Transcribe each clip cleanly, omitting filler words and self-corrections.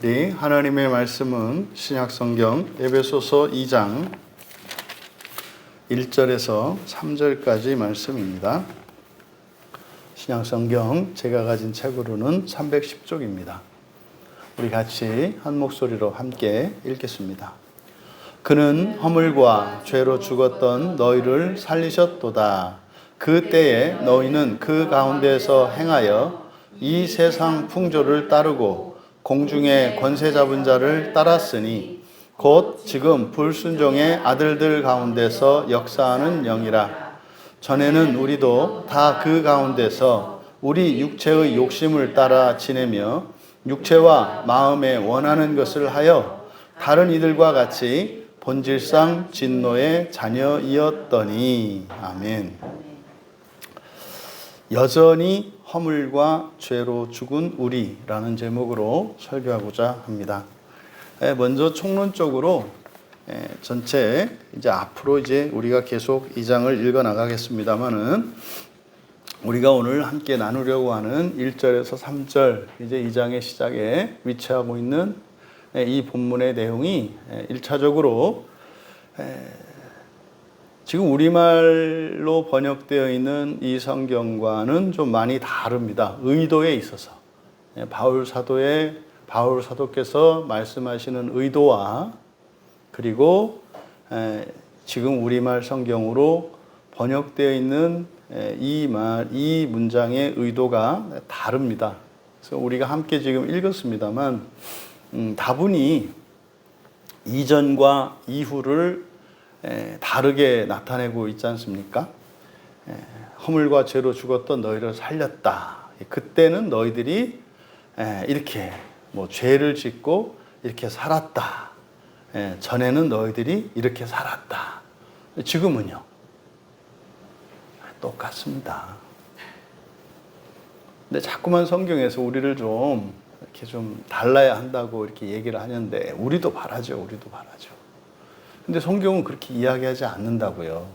우리 하나님의 말씀은 신약성경 에베소서 2장 1절에서 3절까지 말씀입니다. 신약성경 제가 가진 책으로는 310쪽입니다. 우리 같이 한 목소리로 함께 읽겠습니다. 그는 허물과 죄로 죽었던 너희를 살리셨도다. 그 때에 너희는 그 가운데서 행하여 이 세상 풍조를 따르고 공중의 권세 잡은 자를 따랐으니 곧 지금 불순종의 아들들 가운데서 역사하는 영이라. 전에는 우리도 다 그 가운데서 우리 육체의 욕심을 따라 지내며 육체와 마음에 원하는 것을 하여 다른 이들과 같이 본질상 진노의 자녀이었더니. 아멘. 여전히 허물과 죄로 죽은 우리라는 제목으로 설교하고자 합니다. 먼저 총론적으로 전체 이제 앞으로 이제 우리가 계속 이 장을 읽어 나가겠습니다만은 우리가 오늘 함께 나누려고 하는 1절에서 3절 이제 이 장의 시작에 위치하고 있는 이 본문의 내용이 1차적으로 지금 우리말로 번역되어 있는 이 성경과는 좀 많이 다릅니다. 의도에 있어서. 바울 사도께서 말씀하시는 의도와 그리고 지금 우리말 성경으로 번역되어 있는 이 문장의 의도가 다릅니다. 그래서 우리가 함께 지금 읽었습니다만 다분히 이전과 이후를 다르게 나타내고 있지 않습니까? 허물과 죄로 죽었던 너희를 살렸다. 그때는 너희들이 이렇게 죄를 짓고 이렇게 살았다. 전에는 너희들이 이렇게 살았다. 지금은요? 똑같습니다. 근데 자꾸만 성경에서 우리를 좀 이렇게 좀 달라야 한다고 이렇게 얘기를 하는데 우리도 바라죠. 근데 성경은 그렇게 이야기하지 않는다고요.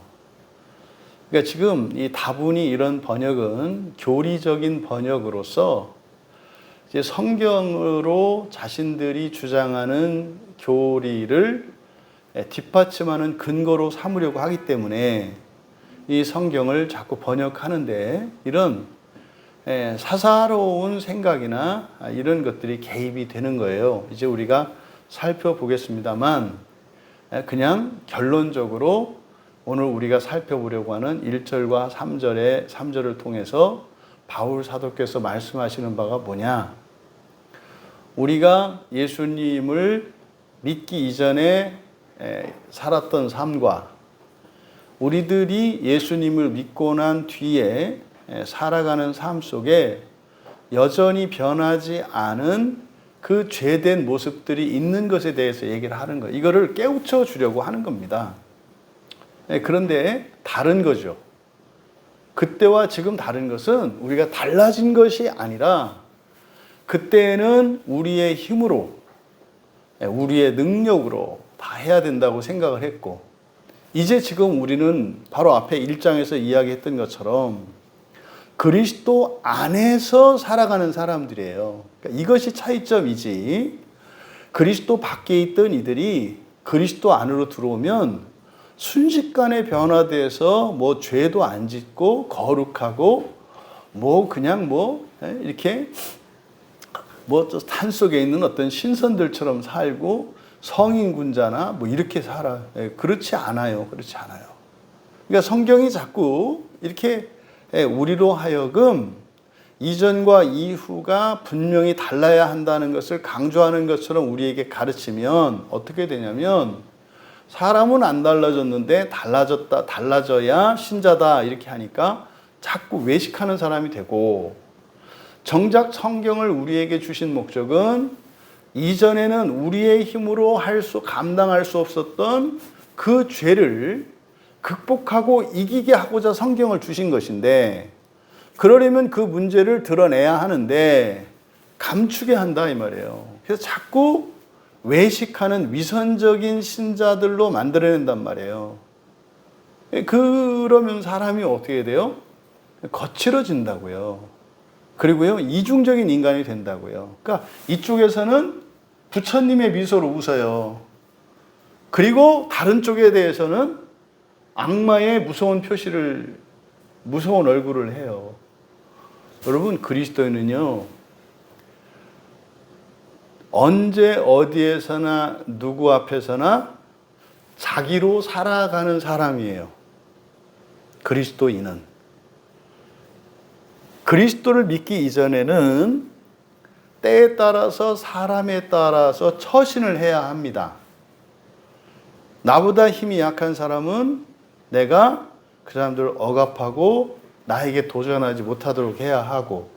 그러니까 지금 이 다분히 이런 번역은 교리적인 번역으로서 이제 성경으로 자신들이 주장하는 교리를 뒷받침하는 근거로 삼으려고 하기 때문에 이 성경을 자꾸 번역하는데 이런 사사로운 생각이나 이런 것들이 개입이 되는 거예요. 이제 우리가 살펴보겠습니다만 그냥 결론적으로 오늘 우리가 살펴보려고 하는 1절과 3절을 통해서 바울 사도께서 말씀하시는 바가 뭐냐? 우리가 예수님을 믿기 이전에 살았던 삶과 우리들이 예수님을 믿고 난 뒤에 살아가는 삶 속에 여전히 변하지 않은 그 죄된 모습들이 있는 것에 대해서 얘기를 하는 거예요. 이거를 깨우쳐 주려고 하는 겁니다. 그런데 다른 거죠. 그때와 지금 다른 것은 우리가 달라진 것이 아니라 그때는 우리의 힘으로, 우리의 능력으로 다 해야 된다고 생각을 했고 이제 지금 우리는 바로 앞에 1장에서 이야기했던 것처럼 그리스도 안에서 살아가는 사람들이에요. 그러니까 이것이 차이점이지 그리스도 밖에 있던 이들이 그리스도 안으로 들어오면 순식간에 변화돼서 죄도 안 짓고 거룩하고 그냥 이렇게 산속에 있는 어떤 신선들처럼 살고 성인군자나 이렇게 살아요. 그렇지 않아요. 그러니까 성경이 자꾸 이렇게 우리로 하여금 이전과 이후가 분명히 달라야 한다는 것을 강조하는 것처럼 우리에게 가르치면 어떻게 되냐면 사람은 안 달라졌는데 달라져야 신자다 이렇게 하니까 자꾸 외식하는 사람이 되고 정작 성경을 우리에게 주신 목적은 이전에는 우리의 힘으로 감당할 수 없었던 그 죄를 극복하고 이기게 하고자 성경을 주신 것인데 그러려면 그 문제를 드러내야 하는데 감추게 한다 이 말이에요. 그래서 자꾸 외식하는 위선적인 신자들로 만들어낸단 말이에요. 그러면 사람이 어떻게 돼요? 거칠어진다고요. 그리고요, 이중적인 인간이 된다고요. 그러니까 이쪽에서는 부처님의 미소로 웃어요. 그리고 다른 쪽에 대해서는 악마의 무서운 표시를, 무서운 얼굴을 해요. 여러분, 그리스도인은요, 언제 어디에서나 누구 앞에서나 자기로 살아가는 사람이에요. 그리스도인은. 그리스도를 믿기 이전에는 때에 따라서 사람에 따라서 처신을 해야 합니다. 나보다 힘이 약한 사람은 내가 그 사람들을 억압하고 나에게 도전하지 못하도록 해야 하고,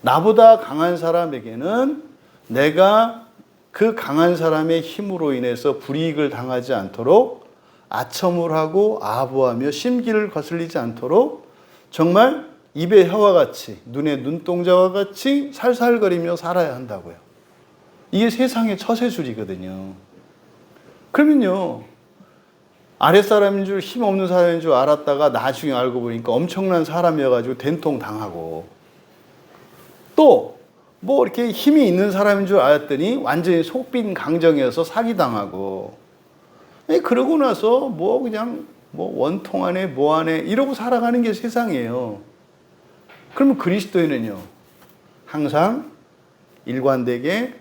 나보다 강한 사람에게는 내가 그 강한 사람의 힘으로 인해서 불이익을 당하지 않도록 아첨을 하고 아부하며 심기를 거슬리지 않도록 정말 입의 혀와 같이 눈의 눈동자와 같이 살살거리며 살아야 한다고요. 이게 세상의 처세술이거든요. 그러면요, 아랫사람인 줄, 힘없는 사람인 줄 알았다가 나중에 알고 보니까 엄청난 사람이어가지고 된통 당하고, 또 뭐 이렇게 힘이 있는 사람인 줄 알았더니 완전히 속빈 강정이어서 사기당하고, 그러고 나서 뭐 그냥 뭐 원통하네 뭐하네 이러고 살아가는 게 세상이에요. 그러면 그리스도인은요, 항상 일관되게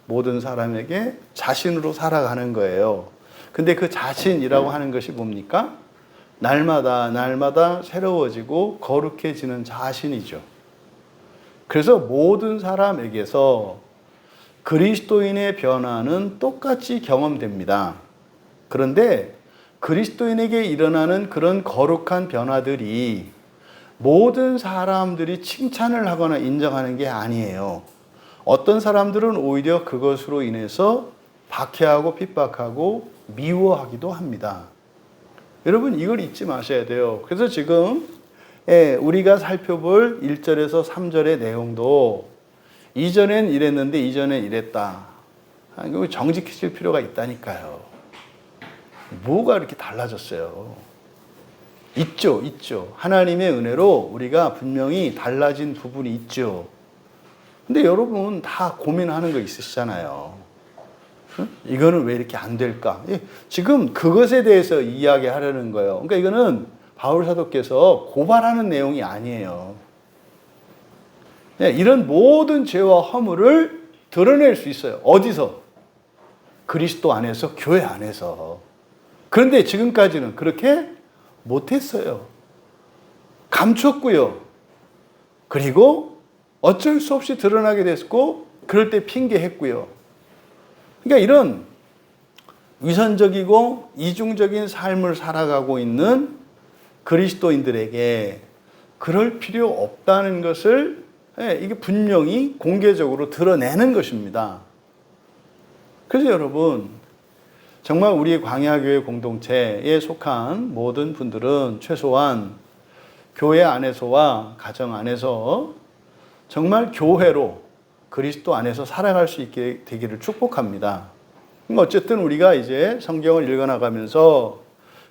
모든 사람에게 자신으로 살아가는 거예요. 근데 그 자신이라고 하는 것이 뭡니까? 날마다 새로워지고 거룩해지는 자신이죠. 그래서 모든 사람에게서 그리스도인의 변화는 똑같이 경험됩니다. 그런데 그리스도인에게 일어나는 그런 거룩한 변화들이 모든 사람들이 칭찬을 하거나 인정하는 게 아니에요. 어떤 사람들은 오히려 그것으로 인해서 박해하고 핍박하고 미워하기도 합니다. 여러분, 이걸 잊지 마셔야 돼요. 그래서 지금 우리가 살펴볼 1절에서 3절의 내용도 이전엔 이랬는데 이전엔 이랬다. 정직해질 필요가 있다니까요. 뭐가 이렇게 달라졌어요? 있죠. 하나님의 은혜로 우리가 분명히 달라진 부분이 있죠. 근데 여러분 다 고민하는 거 있으시잖아요. 이거는 왜 이렇게 안 될까? 지금 그것에 대해서 이야기하려는 거예요. 그러니까 이거는 바울 사도께서 고발하는 내용이 아니에요. 이런 모든 죄와 허물을 드러낼 수 있어요. 어디서? 그리스도 안에서, 교회 안에서. 그런데 지금까지는 그렇게 못했어요. 감췄고요. 그리고 어쩔 수 없이 드러나게 됐고, 그럴 때 핑계했고요. 그러니까 이런 위선적이고 이중적인 삶을 살아가고 있는 그리스도인들에게 그럴 필요 없다는 것을 이게 분명히 공개적으로 드러내는 것입니다. 그래서 여러분, 정말 우리 광야교회 공동체에 속한 모든 분들은 최소한 교회 안에서와 가정 안에서 정말 교회로 그리스도 안에서 살아갈 수 있게 되기를 축복합니다. 어쨌든 우리가 이제 성경을 읽어나가면서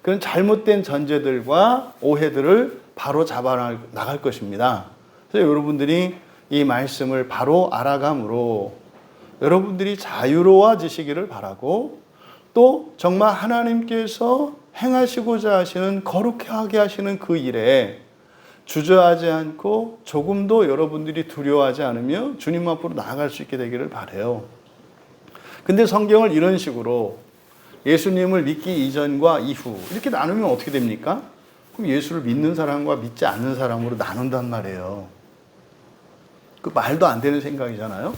그런 잘못된 전제들과 오해들을 바로 잡아 나갈 것입니다. 그래서 여러분들이 이 말씀을 바로 알아감으로 여러분들이 자유로워지시기를 바라고, 또 정말 하나님께서 행하시고자 하시는 거룩하게 하시는 그 일에 주저하지 않고 조금도 여러분들이 두려워하지 않으며 주님 앞으로 나아갈 수 있게 되기를 바라요. 근데 성경을 이런 식으로 예수님을 믿기 이전과 이후 이렇게 나누면 어떻게 됩니까? 그럼 예수를 믿는 사람과 믿지 않는 사람으로 나눈단 말이에요. 그 말도 안 되는 생각이잖아요.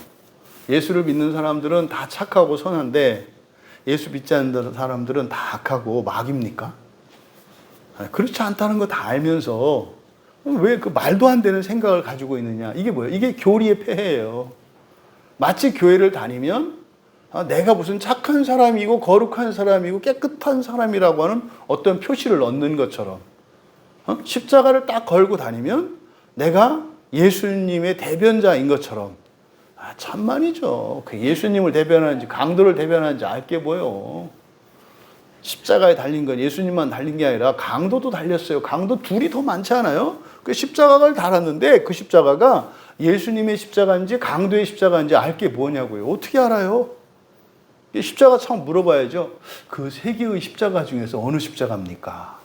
예수를 믿는 사람들은 다 착하고 선한데 예수 믿지 않는 사람들은 다 악하고 마귀입니까? 그렇지 않다는 거 다 알면서 왜 그 말도 안 되는 생각을 가지고 있느냐? 이게 뭐예요? 이게 교리의 폐해예요. 마치 교회를 다니면 내가 무슨 착한 사람이고 거룩한 사람이고 깨끗한 사람이라고 하는 어떤 표시를 얻는 것처럼, 십자가를 딱 걸고 다니면 내가 예수님의 대변자인 것처럼, 천만이죠. 그 예수님을 대변하는지 강도를 대변하는지 알게 뭐요. 십자가에 달린 건 예수님만 달린 게 아니라 강도도 달렸어요. 강도 둘이 더 많지 않아요? 그 십자가를 달았는데 그 십자가가 예수님의 십자가인지 강도의 십자가인지 알 게 뭐냐고요. 어떻게 알아요? 십자가 처음 물어봐야죠. 그 세 개의 십자가 중에서 어느 십자가입니까?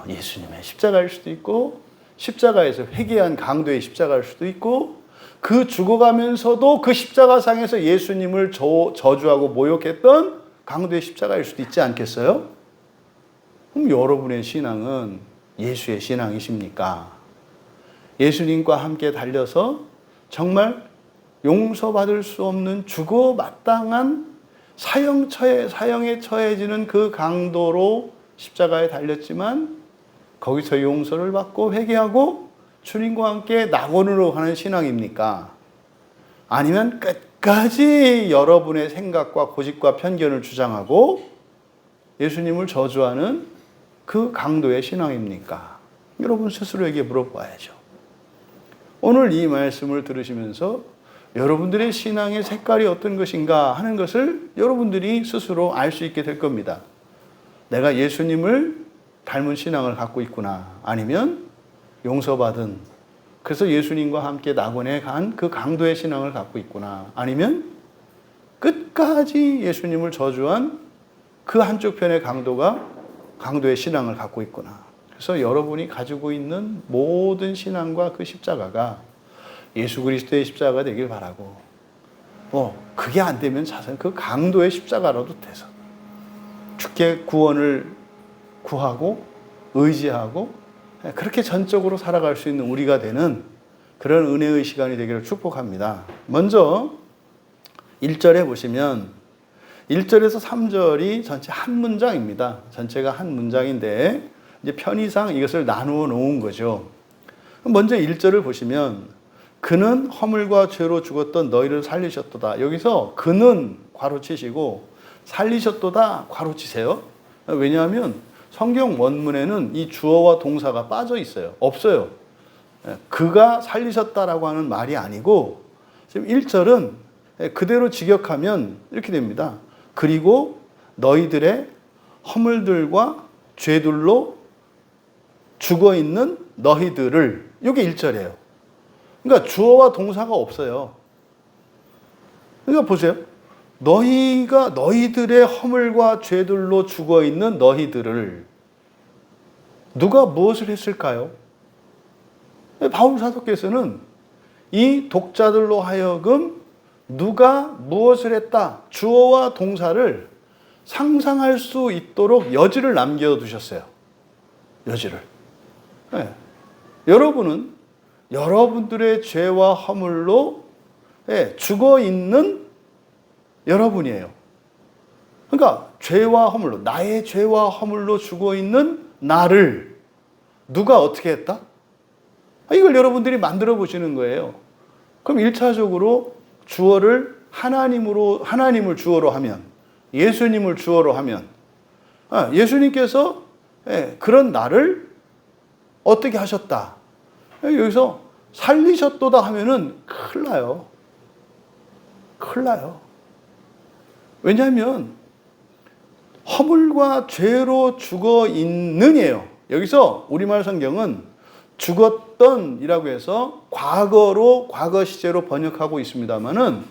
예수님의 십자가일 수도 있고 십자가에서 회개한 강도의 십자가일 수도 있고 그 죽어가면서도 그 십자가상에서 예수님을 저주하고 모욕했던 강도의 십자가일 수도 있지 않겠어요? 그럼 여러분의 신앙은 예수의 신앙이십니까? 예수님과 함께 달려서 정말 용서받을 수 없는 죽어 마땅한 사형에 처해지는 그 강도로 십자가에 달렸지만 거기서 용서를 받고 회개하고 주님과 함께 낙원으로 가는 신앙입니까? 아니면 끝까지 여러분의 생각과 고집과 편견을 주장하고 예수님을 저주하는 그 강도의 신앙입니까? 여러분 스스로에게 물어봐야죠. 오늘 이 말씀을 들으시면서 여러분들의 신앙의 색깔이 어떤 것인가 하는 것을 여러분들이 스스로 알 수 있게 될 겁니다. 내가 예수님을 닮은 신앙을 갖고 있구나. 아니면 용서받은, 그래서 예수님과 함께 낙원에 간 그 강도의 신앙을 갖고 있구나. 아니면 끝까지 예수님을 저주한 그 한쪽 편의 강도의 신앙을 갖고 있구나. 그래서 여러분이 가지고 있는 모든 신앙과 그 십자가가 예수 그리스도의 십자가가 되길 바라고, 그게 안 되면 자선 그 강도의 십자가라도 돼서 주께 구원을 구하고 의지하고 그렇게 전적으로 살아갈 수 있는 우리가 되는 그런 은혜의 시간이 되기를 축복합니다. 먼저 1절에 보시면 1절에서 3절이 전체 한 문장입니다. 전체가 한 문장인데 이제 편의상 이것을 나누어 놓은 거죠. 먼저 1절을 보시면 그는 허물과 죄로 죽었던 너희를 살리셨도다. 여기서 그는 괄호치시고 살리셨도다 괄호치세요. 왜냐하면 성경 원문에는 이 주어와 동사가 빠져 있어요. 없어요. 그가 살리셨다라고 하는 말이 아니고 지금 1절은 그대로 직역하면 이렇게 됩니다. 그리고 너희들의 허물들과 죄들로 죽어있는 너희들을, 이게 1절이에요. 그러니까 주어와 동사가 없어요. 그러니까 보세요. 너희들의 허물과 죄들로 죽어있는 너희들을 누가 무엇을 했을까요? 바울 사도께서는 이 독자들로 하여금 누가 무엇을 했다, 주어와 동사를 상상할 수 있도록 여지를 남겨두셨어요. 여지를. 네. 여러분은 여러분들의 죄와 허물로 죽어있는 여러분이에요. 그러니까 죄와 허물로, 나의 죄와 허물로 죽어있는 나를 누가 어떻게 했다? 이걸 여러분들이 만들어 보시는 거예요. 그럼 1차적으로 주어를 하나님을 주어로 하면, 예수님을 주어로 하면, 예수님께서 그런 나를 어떻게 하셨다? 여기서 살리셨도다 하면은 큰일 나요. 큰일 나요. 왜냐하면 허물과 죄로 죽어 있는이에요. 여기서 우리말 성경은 죽었던이라고 해서 과거 시제로 번역하고 있습니다만은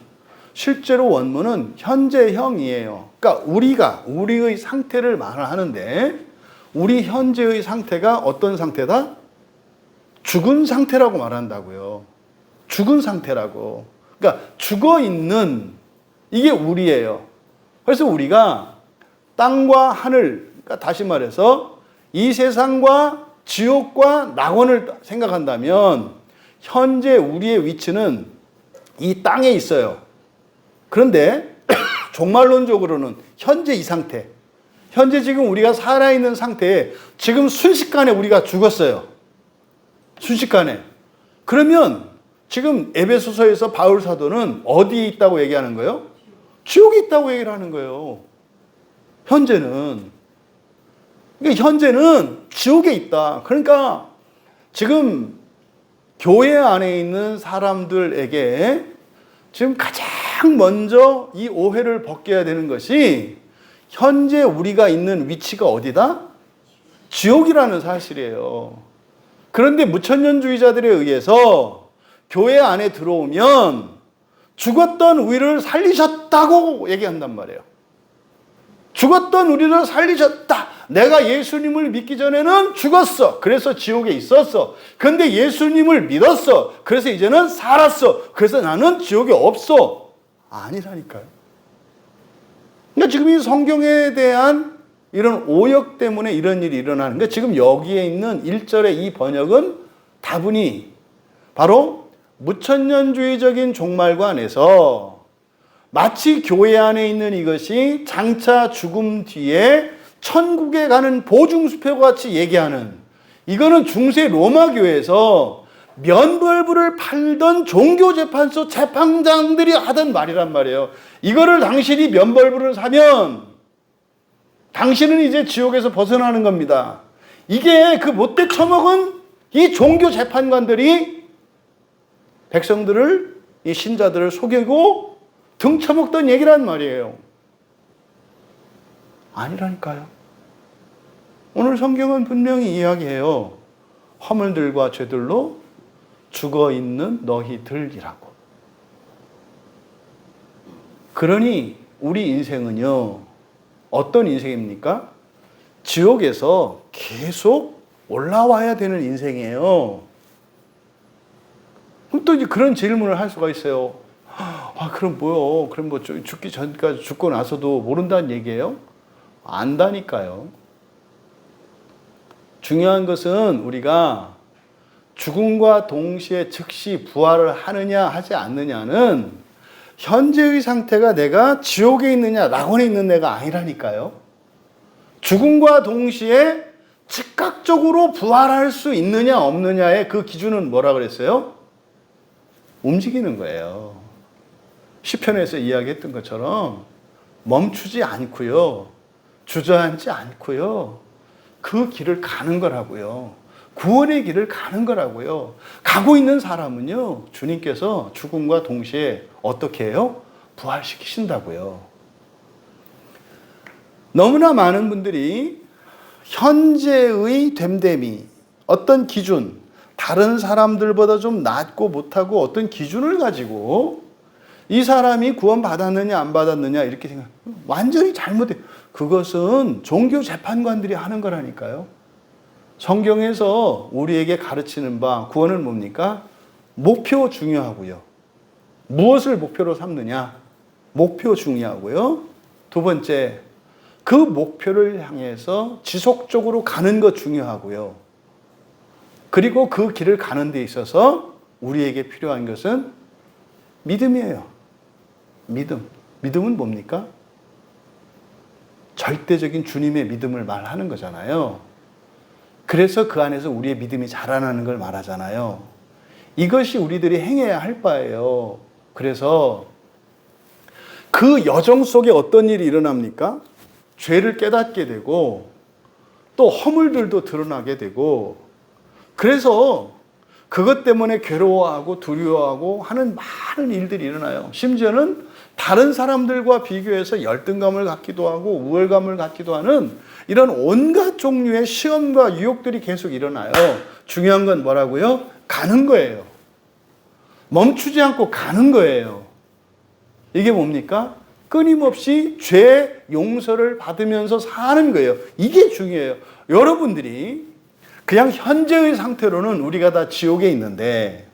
실제로 원문은 현재형이에요. 그러니까 우리의 상태를 말하는데 우리 현재의 상태가 어떤 상태다? 죽은 상태라고 말한다고요. 죽은 상태라고. 그러니까 죽어 있는, 이게 우리예요. 그래서 우리가 땅과 하늘, 그러니까 다시 말해서 이 세상과 지옥과 낙원을 생각한다면 현재 우리의 위치는 이 땅에 있어요. 그런데 종말론적으로는 현재 이 상태, 현재 지금 우리가 살아있는 상태에 지금 순식간에 우리가 죽었어요. 순식간에. 그러면 지금 에베소서에서 바울 사도는 어디에 있다고 얘기하는 거예요? 지옥에 있다고 얘기를 하는 거예요. 현재는. 그러니까 현재는 지옥에 있다. 그러니까 지금 교회 안에 있는 사람들에게 지금 가장 먼저 이 오해를 벗겨야 되는 것이 현재 우리가 있는 위치가 어디다? 지옥이라는 사실이에요. 그런데 무천년주의자들에 의해서 교회 안에 들어오면 죽었던 우리를 살리셨다고 얘기한단 말이에요. 죽었던 우리를 살리셨다. 내가 예수님을 믿기 전에는 죽었어. 그래서 지옥에 있었어. 근데 예수님을 믿었어. 그래서 이제는 살았어. 그래서 나는 지옥에 없어. 아니라니까요. 그러니까 지금 이 성경에 대한 이런 오역 때문에 이런 일이 일어나는 거예요. 지금 여기에 있는 1절의 이 번역은 다분히 바로 무천년주의적인 종말관에서 마치 교회 안에 있는 이것이 장차 죽음 뒤에 천국에 가는 보증수표 같이 얘기하는, 이거는 중세 로마 교회에서 면벌부를 팔던 종교재판소 재판장들이 하던 말이란 말이에요. 이거를 당신이 면벌부를 사면 당신은 이제 지옥에서 벗어나는 겁니다. 이게 그 못돼 처먹은 이 종교재판관들이 백성들을, 이 신자들을 속이고 등쳐먹던 얘기란 말이에요. 아니라니까요. 오늘 성경은 분명히 이야기해요. 허물들과 죄들로 죽어있는 너희들이라고. 그러니 우리 인생은요, 어떤 인생입니까? 지옥에서 계속 올라와야 되는 인생이에요. 그럼 또 이제 그런 질문을 할 수가 있어요. 그럼 뭐요? 그럼 뭐 죽기 전까지, 죽고 나서도 모른다는 얘기예요? 안다니까요. 중요한 것은 우리가 죽음과 동시에 즉시 부활을 하느냐 하지 않느냐는 현재의 상태가 내가 지옥에 있느냐 낙원에 있는 내가 아니라니까요. 죽음과 동시에 즉각적으로 부활할 수 있느냐 없느냐의 그 기준은 뭐라 그랬어요? 움직이는 거예요. 시편에서 이야기했던 것처럼 멈추지 않고요, 주저앉지 않고요, 그 길을 가는 거라고요. 구원의 길을 가는 거라고요. 가고 있는 사람은요, 주님께서 죽음과 동시에 어떻게 해요? 부활시키신다고요. 너무나 많은 분들이 현재의 됨됨이, 어떤 기준, 다른 사람들보다 좀 낫고 못하고 어떤 기준을 가지고 이 사람이 구원받았느냐 안 받았느냐 이렇게 생각, 완전히 잘못해요. 그것은 종교 재판관들이 하는 거라니까요. 성경에서 우리에게 가르치는 바 구원은 뭡니까? 목표 중요하고요. 무엇을 목표로 삼느냐? 목표 중요하고요. 두 번째, 그 목표를 향해서 지속적으로 가는 것 중요하고요. 그리고 그 길을 가는 데 있어서 우리에게 필요한 것은 믿음이에요. 믿음. 믿음은 뭡니까? 절대적인 주님의 믿음을 말하는 거잖아요. 그래서 그 안에서 우리의 믿음이 자라나는 걸 말하잖아요. 이것이 우리들이 행해야 할 바예요. 그래서 그 여정 속에 어떤 일이 일어납니까? 죄를 깨닫게 되고 또 허물들도 드러나게 되고, 그래서 그것 때문에 괴로워하고 두려워하고 하는 많은 일들이 일어나요. 심지어는 다른 사람들과 비교해서 열등감을 갖기도 하고 우월감을 갖기도 하는 이런 온갖 종류의 시험과 유혹들이 계속 일어나요. 중요한 건 뭐라고요? 가는 거예요. 멈추지 않고 가는 거예요. 이게 뭡니까? 끊임없이 죄 용서를 받으면서 사는 거예요. 이게 중요해요. 여러분들이 그냥 현재의 상태로는 우리가 다 지옥에 있는데,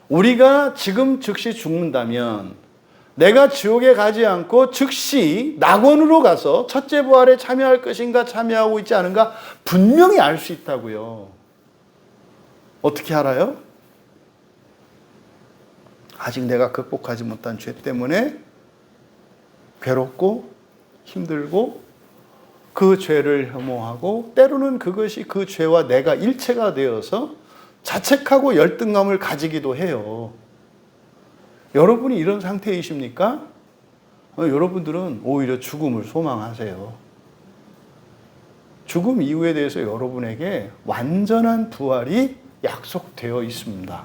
우리가 지금 즉시 죽는다면 내가 지옥에 가지 않고 즉시 낙원으로 가서 첫째 부활에 참여할 것인가 참여하고 있지 않은가 분명히 알 수 있다고요. 어떻게 알아요? 아직 내가 극복하지 못한 죄 때문에 괴롭고 힘들고 그 죄를 혐오하고 때로는 그것이 그 죄와 내가 일체가 되어서 자책하고 열등감을 가지기도 해요. 여러분이 이런 상태이십니까? 여러분들은 오히려 죽음을 소망하세요. 죽음 이후에 대해서 여러분에게 완전한 부활이 약속되어 있습니다.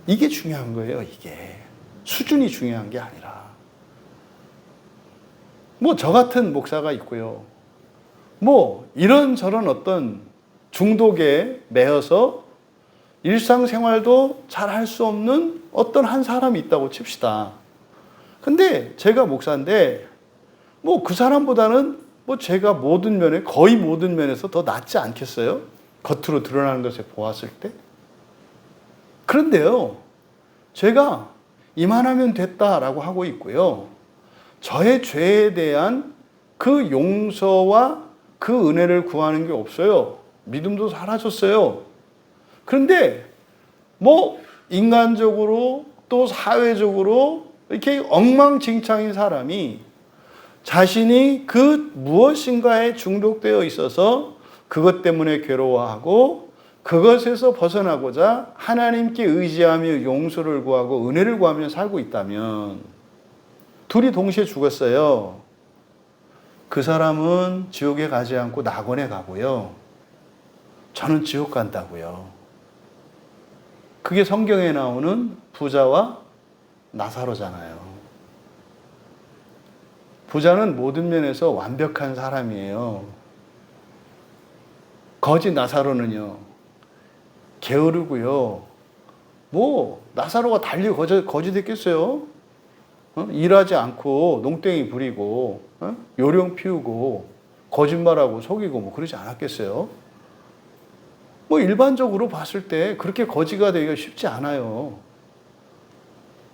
이게 중요한 거예요. 이게 수준이 중요한 게 아니라. 뭐 저 같은 목사가 있고요. 뭐 이런저런 어떤 중독에 매여서 일상생활도 잘 할 수 없는 어떤 한 사람이 있다고 칩시다. 근데 제가 목사인데 뭐 그 사람보다는 뭐 제가 모든 면에, 거의 모든 면에서 더 낫지 않겠어요? 겉으로 드러나는 것을 보았을 때. 그런데요, 제가 이만하면 됐다라고 하고 있고요. 저의 죄에 대한 그 용서와 그 은혜를 구하는 게 없어요. 믿음도 사라졌어요. 그런데 뭐 인간적으로 또 사회적으로 이렇게 엉망진창인 사람이 자신이 그 무엇인가에 중독되어 있어서 그것 때문에 괴로워하고 그것에서 벗어나고자 하나님께 의지하며 용서를 구하고 은혜를 구하며 살고 있다면 둘이 동시에 죽었어요. 그 사람은 지옥에 가지 않고 낙원에 가고요. 저는 지옥 간다고요. 그게 성경에 나오는 부자와 나사로잖아요. 부자는 모든 면에서 완벽한 사람이에요. 거지 나사로는요, 게으르고요. 뭐 나사로가 달리 거지 됐겠어요? 일하지 않고 농땡이 부리고 요령 피우고 거짓말하고 속이고 뭐 그러지 않았겠어요? 뭐 일반적으로 봤을 때 그렇게 거지가 되기가 쉽지 않아요.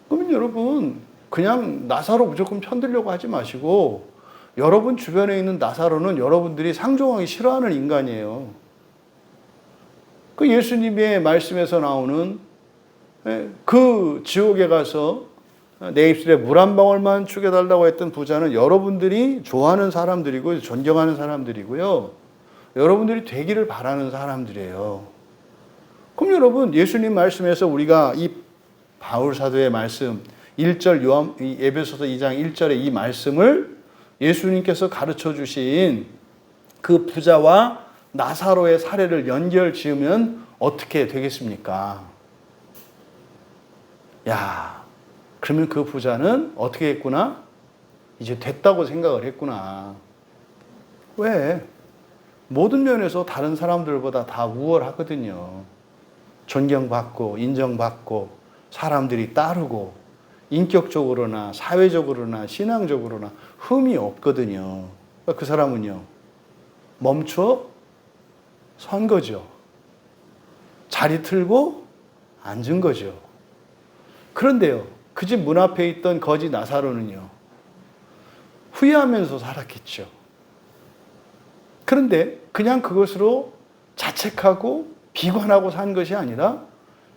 그러면 여러분 그냥 나사로 무조건 편들려고 하지 마시고 여러분 주변에 있는 나사로는 여러분들이 상종하기 싫어하는 인간이에요. 그 예수님의 말씀에서 나오는 그 지옥에 가서 내 입술에 물 한 방울만 죽여달라고 했던 부자는 여러분들이 좋아하는 사람들이고 존경하는 사람들이고요. 여러분들이 되기를 바라는 사람들이에요. 그럼 여러분 예수님 말씀에서 우리가 이 바울 사도의 말씀 1절 에베소서 2장 1절의 이 말씀을 예수님께서 가르쳐 주신 그 부자와 나사로의 사례를 연결 지으면 어떻게 되겠습니까? 야, 그러면 그 부자는 어떻게 했구나? 이제 됐다고 생각을 했구나. 왜? 모든 면에서 다른 사람들보다 다 우월하거든요. 존경받고 인정받고 사람들이 따르고 인격적으로나 사회적으로나 신앙적으로나 흠이 없거든요. 그 사람은요, 멈춰 선 거죠. 자리 틀고 앉은 거죠. 그런데요, 그 집 문 앞에 있던 거지 나사로는요, 후회하면서 살았겠죠. 그런데 그냥 그것으로 자책하고 비관하고 산 것이 아니라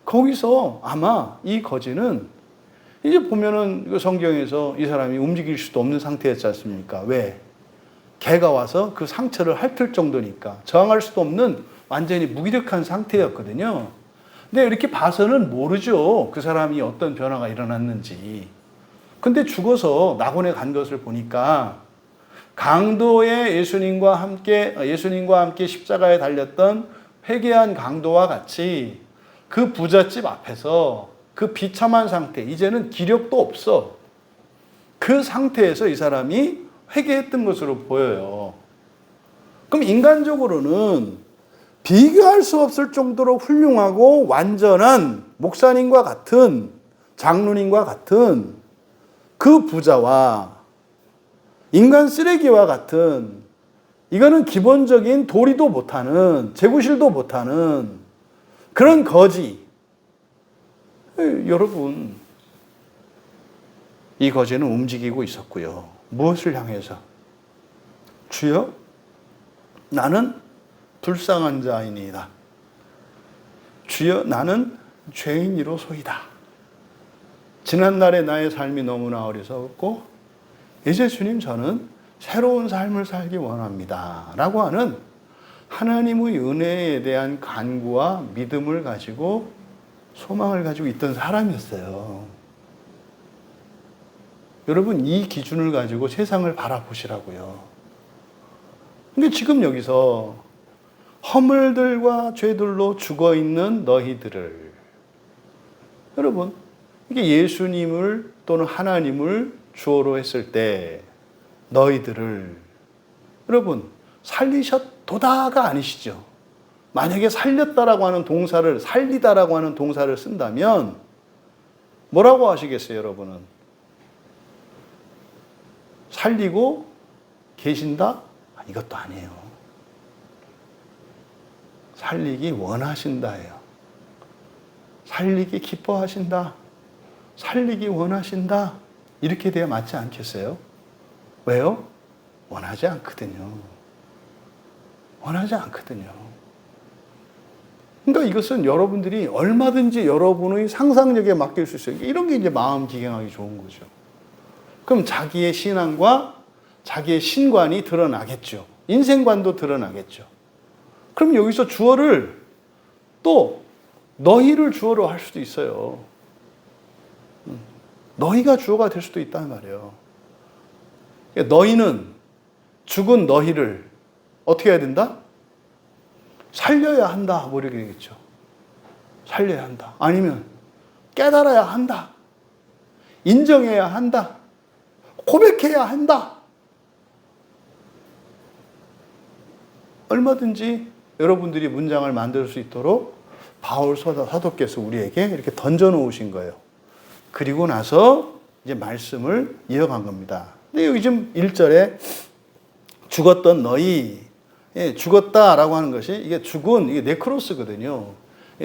거기서 아마 이 거지는 이제 보면은 성경에서 이 사람이 움직일 수도 없는 상태였지 않습니까? 왜? 개가 와서 그 상처를 핥을 정도니까 저항할 수도 없는 완전히 무기력한 상태였거든요. 근데 이렇게 봐서는 모르죠. 그 사람이 어떤 변화가 일어났는지. 근데 죽어서 낙원에 간 것을 보니까 강도의 예수님과 함께 십자가에 달렸던 회개한 강도와 같이 그 부잣집 앞에서 그 비참한 상태, 이제는 기력도 없어. 그 상태에서 이 사람이 회개했던 것으로 보여요. 그럼 인간적으로는 비교할 수 없을 정도로 훌륭하고 완전한 목사님과 같은, 장로님과 같은 그 부자와 인간 쓰레기와 같은, 이거는 기본적인 도리도 못하는, 재구실도 못하는 그런 거지. 여러분, 이 거지는 움직이고 있었고요. 무엇을 향해서? 주여, 나는 불쌍한 자이니이다. 주여, 나는 죄인이로소이다. 지난날의 나의 삶이 너무나 어리석었고 이제 주님, 저는 새로운 삶을 살기 원합니다. 라고 하는 하나님의 은혜에 대한 간구와 믿음을 가지고 소망을 가지고 있던 사람이었어요. 여러분, 이 기준을 가지고 세상을 바라보시라고요. 근데 지금 여기서 허물들과 죄들로 죽어있는 너희들을, 여러분, 이게 예수님을 또는 하나님을 주어로 했을 때 너희들을, 여러분, 살리셨도다가 아니시죠. 만약에 살렸다라고 하는 동사를, 살리다라고 하는 동사를 쓴다면 뭐라고 하시겠어요, 여러분은? 살리고 계신다? 이것도 아니에요. 살리기 원하신다예요. 살리기 기뻐하신다. 살리기 원하신다. 이렇게 돼야 맞지 않겠어요? 왜요? 원하지 않거든요. 원하지 않거든요. 그러니까 이것은 여러분들이 얼마든지 여러분의 상상력에 맡길 수 있어요. 이런 게 이제 마음 기경하기 좋은 거죠. 그럼 자기의 신앙과 자기의 신관이 드러나겠죠. 인생관도 드러나겠죠. 그럼 여기서 주어를 또 너희를 주어로 할 수도 있어요. 너희가 주어가 될 수도 있다는 말이에요. 너희는 죽은 너희를 어떻게 해야 된다? 살려야 한다. 뭐 이렇게 되겠죠. 살려야 한다. 아니면 깨달아야 한다. 인정해야 한다. 고백해야 한다. 얼마든지 여러분들이 문장을 만들 수 있도록 바울 사도께서 우리에게 이렇게 던져 놓으신 거예요. 그리고 나서 이제 말씀을 이어간 겁니다. 근데 여기 지금 1절에 죽었던 너희, 죽었다라고 하는 것이 이게 죽은, 이게 네크로스거든요.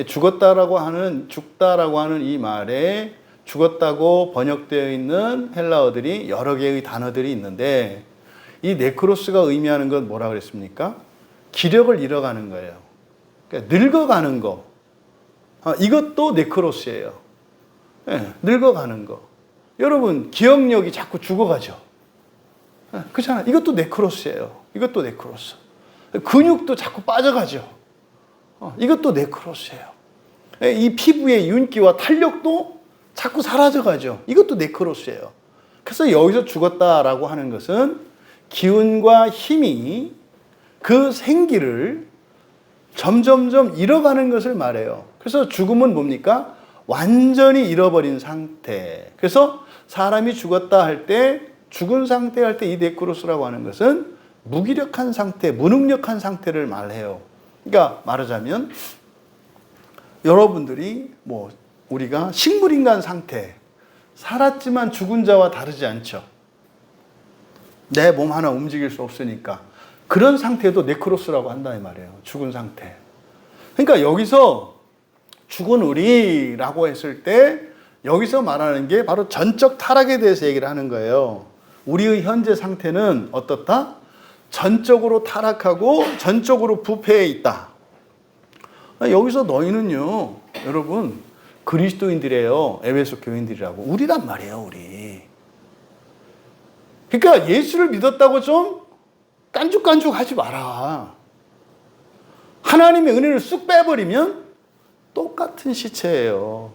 죽었다라고 하는 이 말에 죽었다고 번역되어 있는 헬라어들이 여러 개의 단어들이 있는데 이 네크로스가 의미하는 건 뭐라 그랬습니까? 기력을 잃어가는 거예요. 그러니까 늙어가는 거. 이것도 네크로스예요. 늙어가는 거. 여러분 기억력이 자꾸 죽어가죠. 그렇잖아요. 이것도 네크로스예요. 이것도 네크로스. 근육도 자꾸 빠져가죠. 이것도 네크로스예요. 이 피부의 윤기와 탄력도 자꾸 사라져가죠. 이것도 네크로스예요. 그래서 여기서 죽었다라고 하는 것은 기운과 힘이 그 생기를 점점점 잃어가는 것을 말해요. 그래서 죽음은 뭡니까? 완전히 잃어버린 상태. 그래서 사람이 죽었다 할 때, 죽은 상태 할 때 이 네크로스라고 하는 것은 무기력한 상태, 무능력한 상태를 말해요. 그러니까 말하자면 여러분들이 우리가 식물인간 상태, 살았지만 죽은 자와 다르지 않죠. 내 몸 하나 움직일 수 없으니까. 그런 상태도 네크로스라고 한다는 말이에요. 죽은 상태. 그러니까 여기서 죽은 우리라고 했을 때 여기서 말하는 게 바로 전적 타락에 대해서 얘기를 하는 거예요. 우리의 현재 상태는 어떻다? 전적으로 타락하고 전적으로 부패해 있다. 여기서 너희는요, 여러분 그리스도인들이에요. 에베소 교인들이라고. 우리란 말이에요, 우리. 그러니까 예수를 믿었다고 좀 깐죽깐죽 하지 마라. 하나님의 은혜를 쑥 빼버리면 똑같은 시체예요.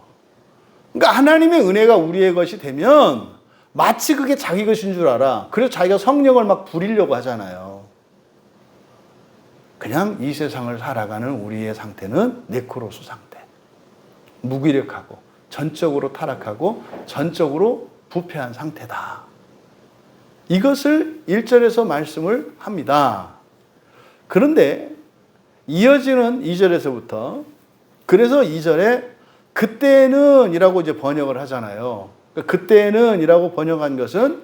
그러니까 하나님의 은혜가 우리의 것이 되면 마치 그게 자기 것인 줄 알아. 그래서 자기가 성령을 막 부리려고 하잖아요. 그냥 이 세상을 살아가는 우리의 상태는 네크로스 상태. 무기력하고 전적으로 타락하고 전적으로 부패한 상태다. 이것을 1절에서 말씀을 합니다. 그런데 이어지는 2절에서부터 그래서 2절에 그때는 이라고 이제 번역을 하잖아요. 그때는 이라고 번역한 것은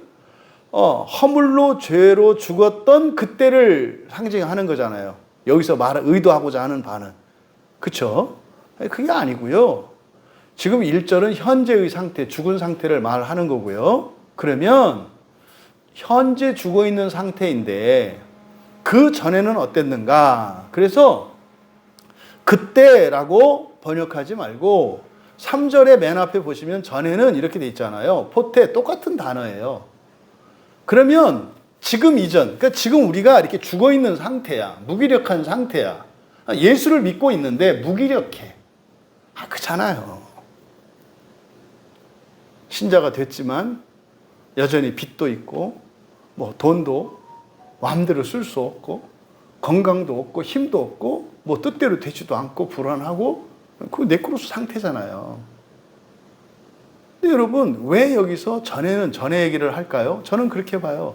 허물로 죄로 죽었던 그때를 상징하는 거잖아요. 여기서 의도하고자 하는 바는. 그렇죠? 그게 아니고요. 지금 1절은 현재의 상태, 죽은 상태를 말하는 거고요. 그러면 현재 죽어 있는 상태인데 그 전에는 어땠는가? 그래서 그때라고 번역하지 말고 3절의 맨 앞에 보시면 전에는 이렇게 돼 있잖아요. 포테 똑같은 단어예요. 그러면 지금 이전, 그러니까 지금 우리가 이렇게 죽어 있는 상태야. 무기력한 상태야. 예수를 믿고 있는데 무기력해. 그렇잖아요. 신자가 됐지만 여전히 빚도 있고 돈도 마음대로 쓸 수 없고 건강도 없고 힘도 없고 뜻대로 되지도 않고 불안하고 그 네크로스 상태잖아요. 근데 여러분 왜 여기서 전에는 전의 얘기를 할까요? 저는 그렇게 봐요.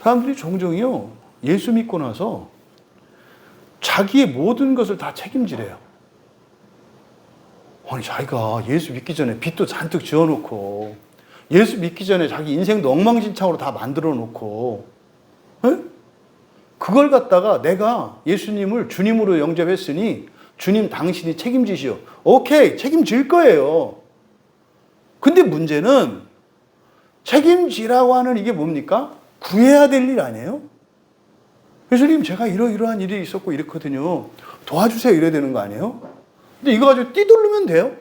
사람들이 종종요 예수 믿고 나서 자기의 모든 것을 다 책임지래요. 아니, 자기가 예수 믿기 전에 빚도 잔뜩 지어놓고, 예수 믿기 전에 자기 인생도 엉망진창으로 다 만들어 놓고, 에? 그걸 갖다가 내가 예수님을 주님으로 영접했으니 주님 당신이 책임지시오. 오케이, 책임질 거예요. 근데 문제는 책임지라고 하는 이게 뭡니까? 구해야 될 일 아니에요? 예수님, 제가 이러이러한 일이 있었고 이렇거든요. 도와주세요. 이래야 되는 거 아니에요? 근데 이거 가지고 띠돌르면 돼요?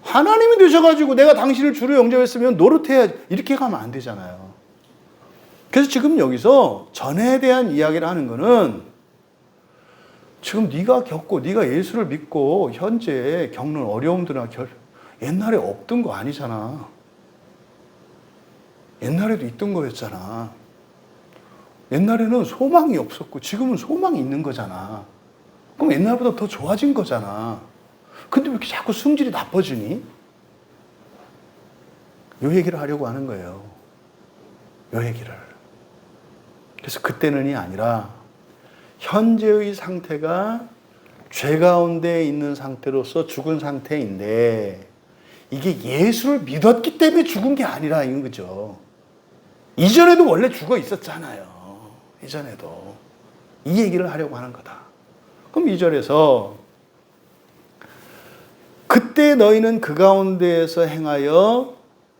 하나님이 되셔가지고 내가 당신을 주로 영접했으면 노릇해야지. 이렇게 가면 안 되잖아요. 그래서 지금 여기서 전에 대한 이야기를 하는 거는 지금 네가 겪고 네가 예수를 믿고 현재 겪는 어려움들이나 옛날에 없던 거 아니잖아. 옛날에도 있던 거였잖아. 옛날에는 소망이 없었고 지금은 소망이 있는 거잖아. 그럼 옛날보다 더 좋아진 거잖아. 근데 왜 이렇게 자꾸 성질이 나빠지니? 요 얘기를 하려고 하는 거예요. 요 얘기를. 그래서 그때는이 아니라 현재의 상태가 죄 가운데 있는 상태로서 죽은 상태인데 이게 예수를 믿었기 때문에 죽은 게 아니라 이건 거죠. 이전에도 원래 죽어 있었잖아요. 이전에도. 이 얘기를 하려고 하는 거다. 그럼 2절에서 그때 너희는 그 가운데에서 행하여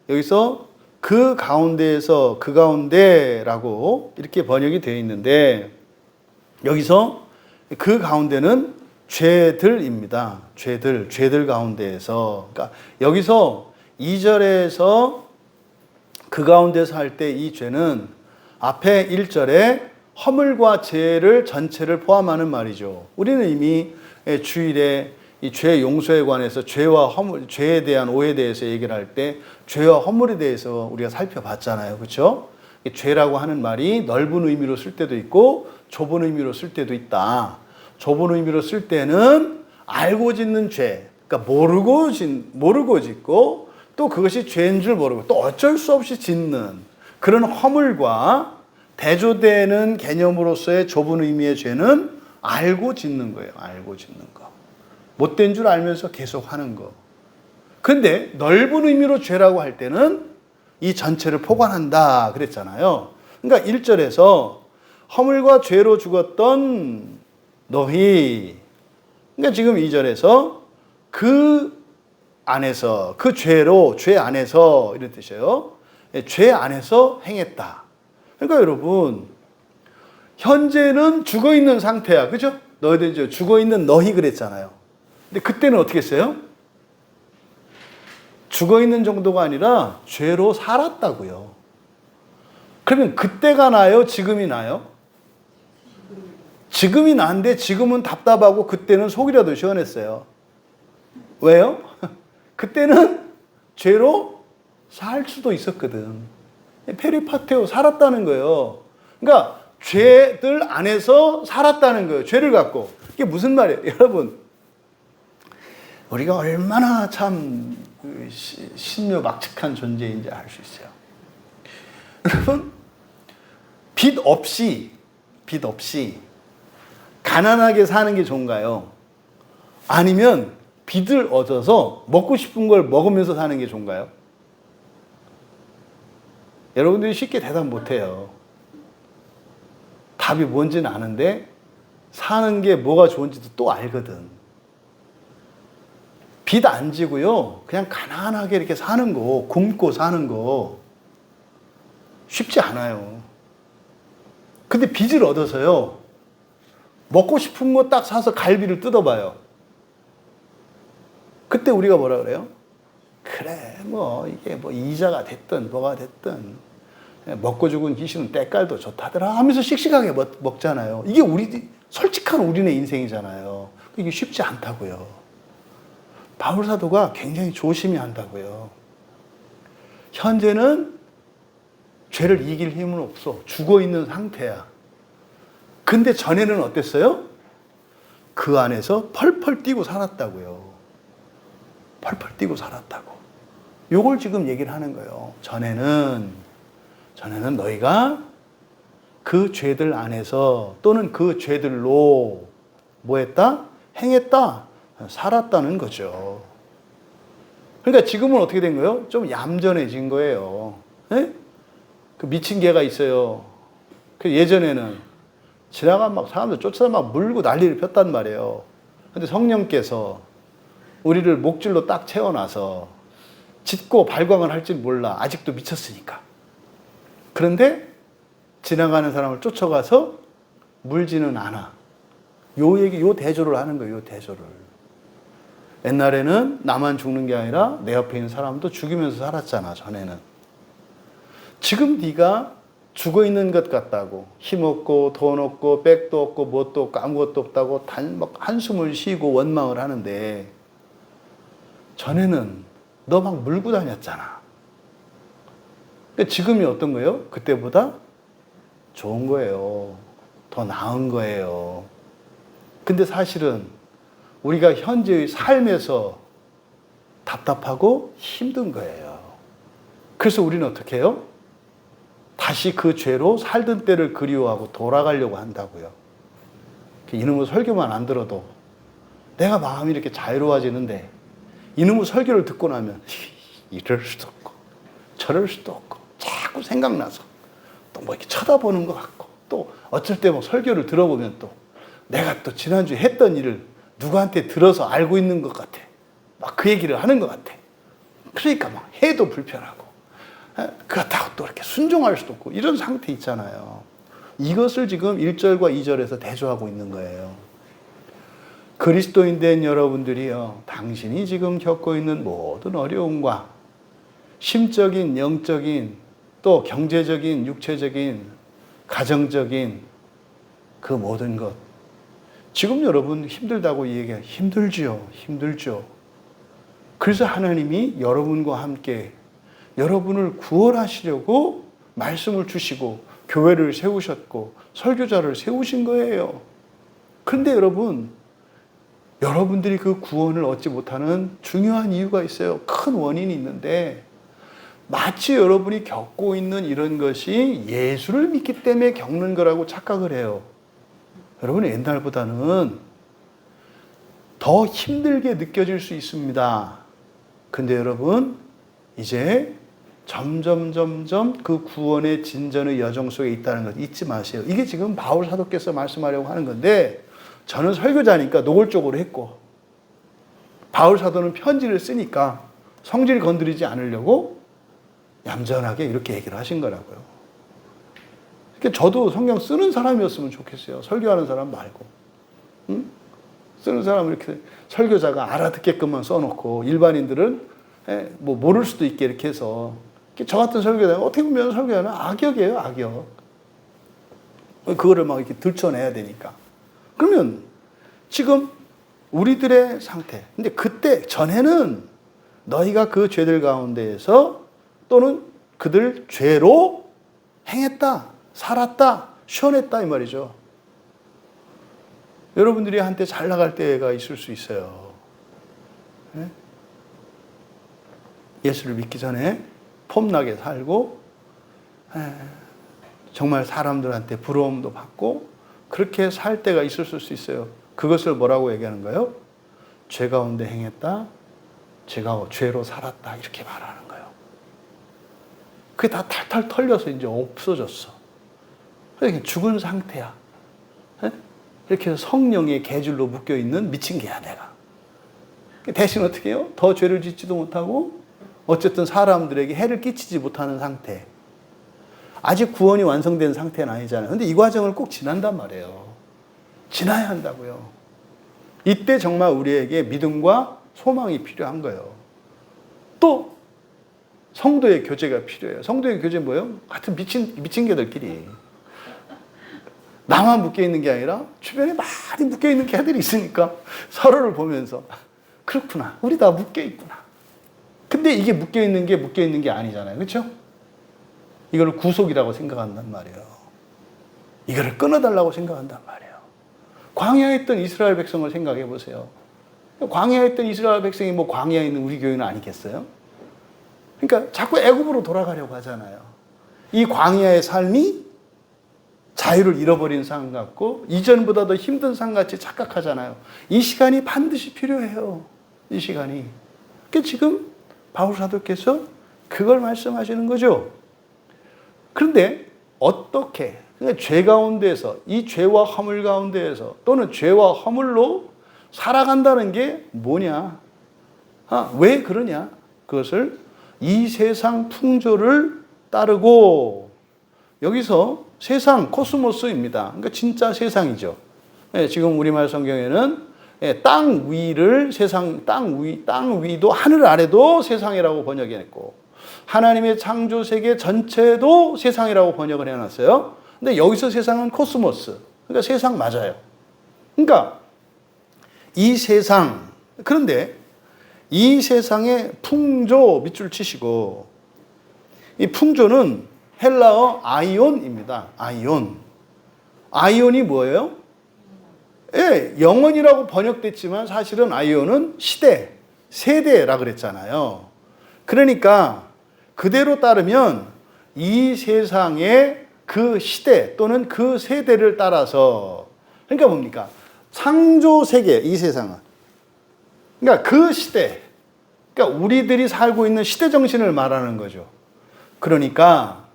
여기서 그 가운데에서 그 가운데라고 이렇게 번역이 되어 있는데 여기서 그 가운데는 죄들입니다. 죄들 가운데에서. 그러니까 여기서 2절에서 그 가운데서 할 때 이 죄는 앞에 1절에 허물과 죄를 전체를 포함하는 말이죠. 우리는 이미 주일에 이 죄 용서에 관해서 죄와 허물, 죄에 대한 오해에 대해서 얘기를 할 때 죄와 허물에 대해서 우리가 살펴봤잖아요. 그렇죠? 죄라고 하는 말이 넓은 의미로 쓸 때도 있고 좁은 의미로 쓸 때도 있다. 좁은 의미로 쓸 때는 알고 짓는 죄, 그러니까 모르고 짓고 또 그것이 죄인 줄 모르고 또 어쩔 수 없이 짓는 그런 허물과 대조되는 개념으로서의 좁은 의미의 죄는 알고 짓는 거예요. 알고 짓는 거. 못된 줄 알면서 계속 하는 거. 근데 넓은 의미로 죄라고 할 때는 이 전체를 포괄한다 그랬잖아요. 그러니까 1절에서 허물과 죄로 죽었던 너희. 그러니까 지금 2절에서 그 안에서, 그 죄로, 죄 안에서 이런 뜻이에요. 죄 안에서 행했다. 그러니까 여러분, 현재는 죽어 있는 상태야. 그죠? 너희들 죽어 있는 너희 그랬잖아요. 근데 그때는 어떻게 했어요? 죽어 있는 정도가 아니라 죄로 살았다고요. 그러면 그때가 나요? 지금이 나요? 지금이 난데 지금은 답답하고 그때는 속이라도 시원했어요. 왜요? 그때는 죄로 살 수도 있었거든. 페리파테오 살았다는 거예요. 그러니까 죄들 안에서 살았다는 거예요. 죄를 갖고. 이게 무슨 말이에요? 여러분, 우리가 얼마나 참 신묘막측한 존재인지 알 수 있어요. 여러분, 빚 없이 가난하게 사는 게 좋은가요? 아니면 빚을 얻어서 먹고 싶은 걸 먹으면서 사는 게 좋은가요? 여러분들이 쉽게 대답 못해요. 답이 뭔지는 아는데 사는 게 뭐가 좋은지도 또 알거든. 빚 안 지고요. 그냥 가난하게 이렇게 사는 거, 굶고 사는 거 쉽지 않아요. 근데 빚을 얻어서요. 먹고 싶은 거 딱 사서 갈비를 뜯어봐요. 그때 우리가 뭐라 그래요? 그래, 뭐 이게 뭐 이자가 됐든 뭐가 됐든 먹고 죽은 귀신은 때깔도 좋다더라 하면서 씩씩하게 먹잖아요. 이게 솔직한 우리네 인생이잖아요. 이게 쉽지 않다고요. 바울 사도가 굉장히 조심히 한다고요. 현재는 죄를 이길 힘은 없어. 죽어 있는 상태야. 근데 전에는 어땠어요? 그 안에서 펄펄 뛰고 살았다고요. 펄펄 뛰고 살았다고. 요걸 지금 얘기를 하는 거예요. 전에는 너희가 그 죄들 안에서 또는 그 죄들로 뭐 했다? 행했다? 살았다는 거죠. 그러니까 지금은 어떻게 된 거예요? 좀 얌전해진 거예요. 예? 그 미친 개가 있어요. 그 예전에는 지나가 막 사람들 쫓아서 막 물고 난리를 폈단 말이에요. 근데 성령께서 우리를 목줄로 딱 채워놔서 짖고 발광을 할 줄 몰라. 아직도 미쳤으니까. 그런데 지나가는 사람을 쫓아가서 물지는 않아. 요 대조를 하는 거예요, 요 대조를. 옛날에는 나만 죽는 게 아니라 내 옆에 있는 사람도 죽이면서 살았잖아, 전에는. 지금 네가 죽어 있는 것 같다고, 힘 없고 돈 없고 백도 없고 뭣도 없고 아무것도 없다고 한숨을 쉬고 원망을 하는데, 전에는 너 막 물고 다녔잖아. 그러니까 지금이 어떤 거예요? 그때보다 좋은 거예요. 더 나은 거예요. 근데 사실은 우리가 현재의 삶에서 답답하고 힘든 거예요. 그래서 우리는 어떻게 해요? 다시 그 죄로 살던 때를 그리워하고 돌아가려고 한다고요. 이놈의 설교만 안 들어도 내가 마음이 이렇게 자유로워지는데, 이놈의 설교를 듣고 나면 이럴 수도 없고 저럴 수도 없고 자꾸 생각나서 또 뭐 이렇게 쳐다보는 것 같고, 또 어쩔 때 뭐 설교를 들어보면 또 내가 또 지난주에 했던 일을 누구한테 들어서 알고 있는 것 같아. 막 그 얘기를 하는 것 같아. 그러니까 막 해도 불편하고, 그렇다고 또 이렇게 순종할 수도 없고, 이런 상태 있잖아요. 이것을 지금 1절과 2절에서 대조하고 있는 거예요. 그리스도인 된 여러분들이요, 당신이 지금 겪고 있는 모든 어려움과 심적인, 영적인, 또 경제적인, 육체적인, 가정적인 그 모든 것, 지금 여러분 힘들다고 얘기해요. 힘들죠. 힘들죠. 그래서 하나님이 여러분과 함께 여러분을 구원하시려고 말씀을 주시고 교회를 세우셨고 설교자를 세우신 거예요. 그런데 여러분, 여러분들이 그 구원을 얻지 못하는 중요한 이유가 있어요. 큰 원인이 있는데, 마치 여러분이 겪고 있는 이런 것이 예수를 믿기 때문에 겪는 거라고 착각을 해요. 여러분, 옛날보다는 더 힘들게 느껴질 수 있습니다. 근데 여러분, 이제 점점 그 구원의 진전의 여정 속에 있다는 것 잊지 마세요. 이게 지금 바울 사도께서 말씀하려고 하는 건데, 저는 설교자니까 노골적으로 했고, 바울 사도는 편지를 쓰니까 성질 건드리지 않으려고 얌전하게 이렇게 얘기를 하신 거라고요. 그러니까 저도 성경 쓰는 사람이었으면 좋겠어요. 설교하는 사람 말고. 응? 쓰는 사람을 이렇게 설교자가 알아듣게끔만 써놓고, 일반인들은 뭐 모를 수도 있게 이렇게 해서, 저 같은 설교자는 어떻게 보면 설교자는 악역이에요, 악역. 그거를 막 이렇게 들춰내야 되니까. 그러면 지금 우리들의 상태, 근데 그때 전에는 너희가 그 죄들 가운데에서 또는 그들 죄로 행했다, 살았다, 시원했다 이 말이죠. 여러분들이 한때 잘 나갈 때가 있을 수 있어요. 예수를 믿기 전에 폼나게 살고, 정말 사람들한테 부러움도 받고 그렇게 살 때가 있을 수 있어요. 그것을 뭐라고 얘기하는 거예요? 죄 가운데 행했다, 제가 죄로 살았다, 이렇게 말하는 거예요. 그게 다 탈탈 털려서 이제 없어졌어. 그러니까 죽은 상태야. 이렇게 해서 성령의 계줄로 묶여있는 미친 개야, 내가. 대신 어떻게 해요? 더 죄를 짓지도 못하고 어쨌든 사람들에게 해를 끼치지 못하는 상태. 아직 구원이 완성된 상태는 아니잖아요. 근데 이 과정을 꼭 지난단 말이에요. 지나야 한다고요. 이때 정말 우리에게 믿음과 소망이 필요한 거예요. 또 성도의 교제가 필요해요. 성도의 교제는 뭐예요? 같은 미친 개들끼리. 나만 묶여있는 게 아니라 주변에 많이 묶여있는 개들이 있으니까 서로를 보면서 그렇구나, 우리 다 묶여있구나. 근데 이게 묶여있는 게 아니잖아요. 그렇죠? 이걸 구속이라고 생각한단 말이에요. 이거를 끊어달라고 생각한단 말이에요. 광야에 있던 이스라엘 백성을 생각해 보세요. 광야에 있던 이스라엘 백성이 뭐 광야에 있는 우리 교회는 아니겠어요? 그러니까 자꾸 애굽으로 돌아가려고 하잖아요. 이 광야의 삶이 자유를 잃어버린 삶 같고 이전보다 더 힘든 삶 같이 착각하잖아요. 이 시간이 반드시 필요해요. 이 시간이. 그러니까 지금 바울 사도께서 그걸 말씀하시는 거죠. 그런데 어떻게 그러니까 죄 가운데서 이 죄와 허물 가운데에서 또는 죄와 허물로 살아간다는 게 뭐냐? 왜 그러냐? 그것을 이 세상 풍조를 따르고 여기서 세상 코스모스입니다. 그러니까 진짜 세상이죠. 지금 우리말 성경에는 땅 위를 세상 땅 위도 하늘 아래도 세상이라고 번역했고 하나님의 창조 세계 전체도 세상이라고 번역을 해놨어요. 근데 여기서 세상은 코스모스. 그러니까 세상 맞아요. 그러니까 이 세상 그런데 이 세상의 풍조 밑줄 치시고 이 풍조는 헬라어 아이온입니다. 아이온. 아이온이 뭐예요? 예, 영원이라고 번역됐지만 사실은 아이온은 시대, 세대라 그랬잖아요. 그러니까 그대로 따르면 이 세상의 그 시대 또는 그 세대를 따라서 그러니까 뭡니까? 창조 세계 이 세상은 그러니까 그 시대 그러니까 우리들이 살고 있는 시대 정신을 말하는 거죠. 그러니까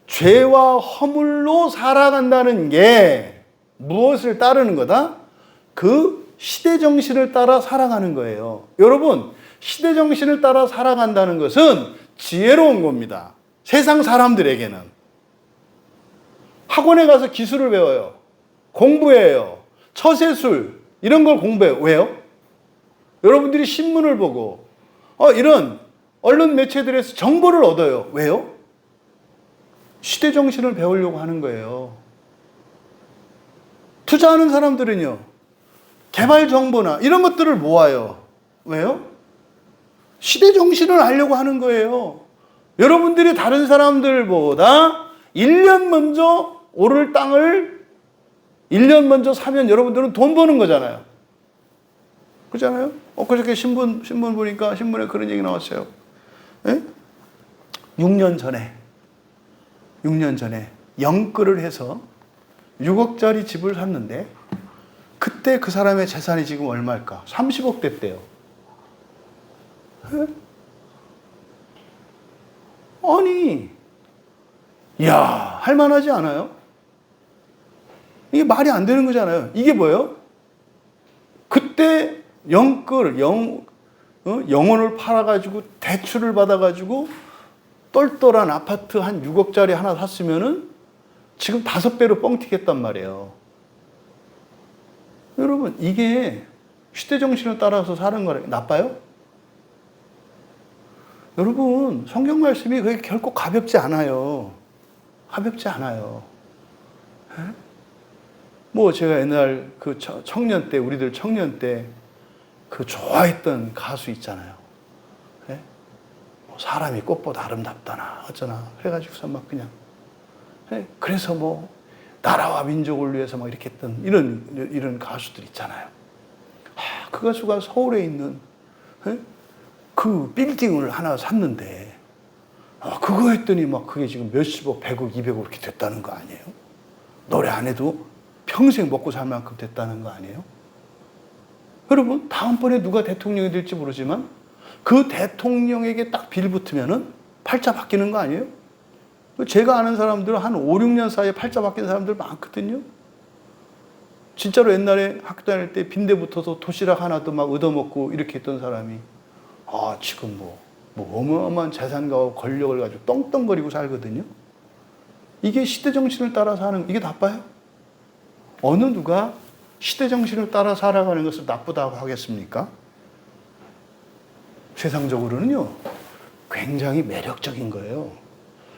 죄와 허물로 살아간다는 게 무엇을 따르는 거다? 그 시대 정신을 따라 살아가는 거예요. 여러분, 시대 정신을 따라 살아간다는 것은 지혜로운 겁니다. 세상 사람들에게는. 학원에 가서 기술을 배워요. 공부해요. 처세술 이런 걸 공부해요. 왜요? 여러분들이 신문을 보고 이런 언론 매체들에서 정보를 얻어요. 왜요? 시대 정신을 배우려고 하는 거예요. 투자하는 사람들은요. 개발 정보나 이런 것들을 모아요. 왜요? 시대 정신을 알려고 하는 거예요. 여러분들이 다른 사람들보다 1년 먼저 오를 땅을 1년 먼저 사면 여러분들은 돈 버는 거잖아요. 그렇잖아요? 그저께 신문 보니까 신문에 그런 얘기 나왔어요. 예? 6년 전에 영끌을 해서 6억짜리 집을 샀는데 그때 그 사람의 재산이 지금 얼마일까? 30억 됐대요. 예? 아니, 이야, 할만하지 않아요? 이게 말이 안 되는 거잖아요. 이게 뭐예요? 그때 영혼을 팔아가지고 대출을 받아가지고 똘똘한 아파트 한 6억짜리 하나 샀으면은 지금 5배로 뻥튀겠단 말이에요. 여러분, 이게 시대 정신을 따라서 사는 거라 나빠요? 여러분, 성경 말씀이 그게 결코 가볍지 않아요. 가볍지 않아요. 에? 뭐 제가 옛날 그 청년 때 우리들 청년 때 그 좋아했던 가수 있잖아요. 에? 뭐 사람이 꽃보다 아름답다나 어쩌나 그래가지고서 막 그냥 그래서 뭐 나라와 민족을 위해서 막 이렇게 했던 이런 가수들 있잖아요. 그 가수가 서울에 있는 그 빌딩을 하나 샀는데 그거 했더니 막 그게 지금 몇십억, 100억, 200억 이렇게 됐다는 거 아니에요? 노래 안 해도 평생 먹고 살 만큼 됐다는 거 아니에요? 여러분, 다음번에 누가 대통령이 될지 모르지만 그 대통령에게 딱 빌붙으면은 팔자 바뀌는 거 아니에요? 제가 아는 사람들은 한 5, 6년 사이에 팔자 바뀐 사람들 많거든요. 진짜로 옛날에 학교 다닐 때 빈대 붙어서 도시락 하나도 막 얻어먹고 이렇게 했던 사람이 지금 뭐 어마어마한 재산과 권력을 가지고 떵떵거리고 살거든요. 이게 시대 정신을 따라 사는 이게 나빠요? 어느 누가 시대 정신을 따라 살아가는 것을 나쁘다고 하겠습니까? 세상적으로는요, 굉장히 매력적인 거예요.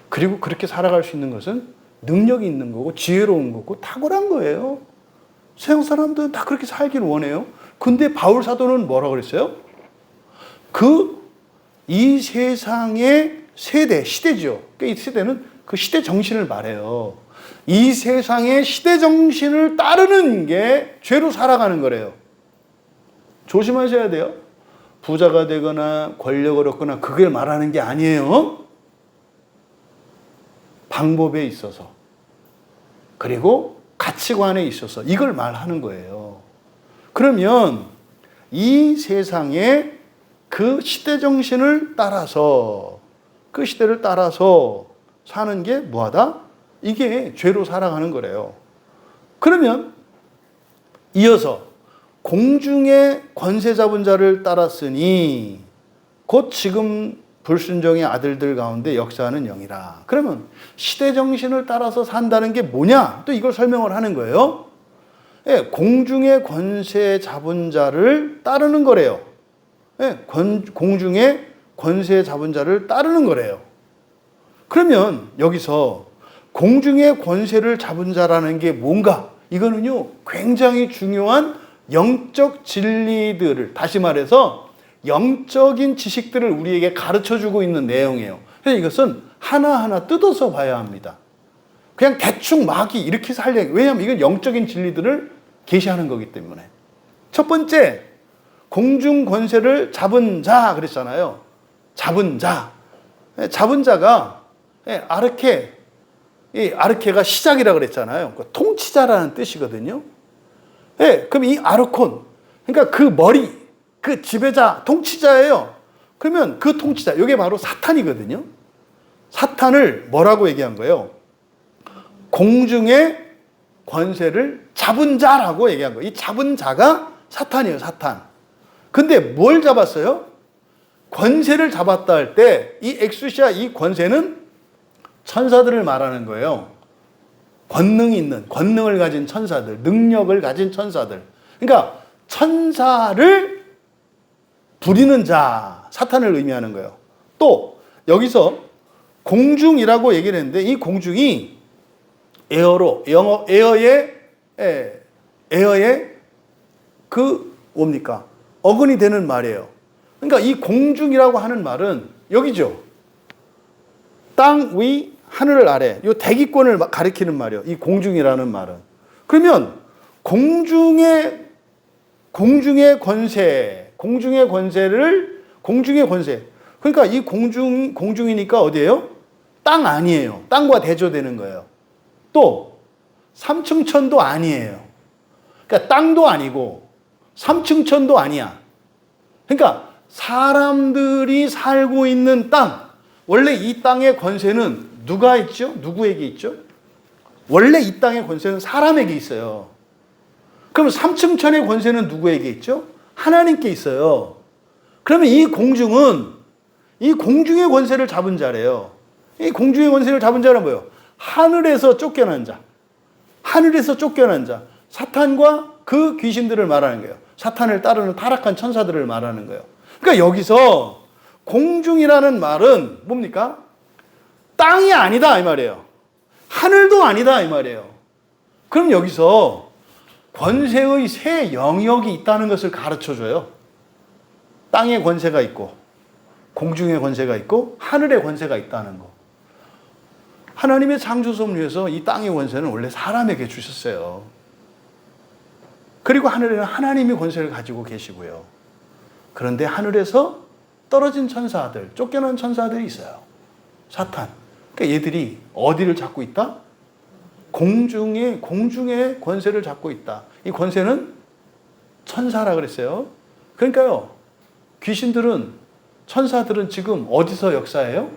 그리고 그렇게 살아갈 수 있는 것은 능력이 있는 거고 지혜로운 거고 탁월한 거예요. 세상 사람들은 다 그렇게 살기를 원해요. 근데 바울 사도는 뭐라고 그랬어요? 이 세상의 시대죠. 이 세대는 그 시대 정신을 말해요. 이 세상의 시대 정신을 따르는 게 죄로 살아가는 거래요. 조심하셔야 돼요. 부자가 되거나 권력을 얻거나 그걸 말하는 게 아니에요. 방법에 있어서. 그리고 가치관에 있어서 이걸 말하는 거예요. 그러면 이 세상에 그 시대 정신을 따라서 그 시대를 따라서 사는 게 뭐하다? 이게 죄로 살아가는 거래요. 그러면 이어서 공중의 권세 잡은 자를 따랐으니 곧 지금 불순종의 아들들 가운데 역사하는 영이라. 그러면 시대 정신을 따라서 산다는 게 뭐냐? 또 이걸 설명을 하는 거예요. 예, 공중의 권세 잡은 자를 따르는 거래요. 예, 공중의 권세 잡은 자를 따르는 거래요. 그러면 여기서 공중의 권세를 잡은 자라는 게 뭔가? 이거는요, 굉장히 중요한 영적 진리들을, 다시 말해서 영적인 지식들을 우리에게 가르쳐 주고 있는 내용이에요. 그래서 이것은 하나하나 뜯어서 봐야 합니다. 그냥 대충 막이 이렇게 살려. 왜냐하면 이건 영적인 진리들을 계시하는 거기 때문에. 첫 번째, 공중 권세를 잡은 자 그랬잖아요. 잡은 자. 잡은 자가 아르케, 이 아르케가 시작이라 그랬잖아요. 통치자라는 뜻이거든요. 그럼 이 아르콘, 그러니까 그 머리, 그 지배자, 통치자예요. 그러면 그 통치자, 이게 바로 사탄이거든요. 사탄을 뭐라고 얘기한 거예요? 공중의 권세를 잡은 자라고 얘기한 거예요. 이 잡은 자가 사탄이에요, 사탄. 근데 뭘 잡았어요? 권세를 잡았다 할 때 이 엑수시아, 이 권세는 천사들을 말하는 거예요. 권능이 있는, 권능을 가진 천사들, 능력을 가진 천사들. 그러니까 천사를 부리는 자, 사탄을 의미하는 거예요. 또 여기서 공중이라고 얘기를 했는데 이 공중이 에어로, 영어 에어의 그 뭡니까? 어근이 되는 말이에요. 그러니까 이 공중이라고 하는 말은 여기죠. 땅 위, 하늘 아래, 이 대기권을 가리키는 말이에요. 이 공중이라는 말은. 그러면 공중의 권세, 공중의 권세. 그러니까 이 공중이니까 어디예요? 땅 아니에요. 땅과 대조되는 거예요. 또 3층천도 아니에요. 그러니까 땅도 아니고 3층천도 아니야. 그러니까 사람들이 살고 있는 땅. 원래 이 땅의 권세는 누가 있죠? 누구에게 있죠? 원래 이 땅의 권세는 사람에게 있어요. 그럼 3층천의 권세는 누구에게 있죠? 하나님께 있어요. 그러면 이 공중은 이 공중의 권세를 잡은 자래요. 이 공중의 권세를 잡은 자는 뭐예요? 하늘에서 쫓겨난 자. 하늘에서 쫓겨난 자. 사탄과 그 귀신들을 말하는 거예요. 사탄을 따르는 타락한 천사들을 말하는 거예요. 그러니까 여기서 공중이라는 말은 뭡니까? 땅이 아니다 이 말이에요. 하늘도 아니다 이 말이에요. 그럼 여기서 권세의 세 영역이 있다는 것을 가르쳐줘요. 땅의 권세가 있고 공중의 권세가 있고 하늘의 권세가 있다는 거. 하나님의 창조 섭리에서 이 땅의 권세는 원래 사람에게 주셨어요. 그리고 하늘에는 하나님이 권세를 가지고 계시고요. 그런데 하늘에서 떨어진 천사들, 쫓겨난 천사들이 있어요. 사탄. 그러니까 얘들이 어디를 잡고 있다? 공중의 권세를 잡고 있다. 이 권세는 천사라 그랬어요. 그러니까요, 귀신들은, 천사들은 지금 어디서 역사해요?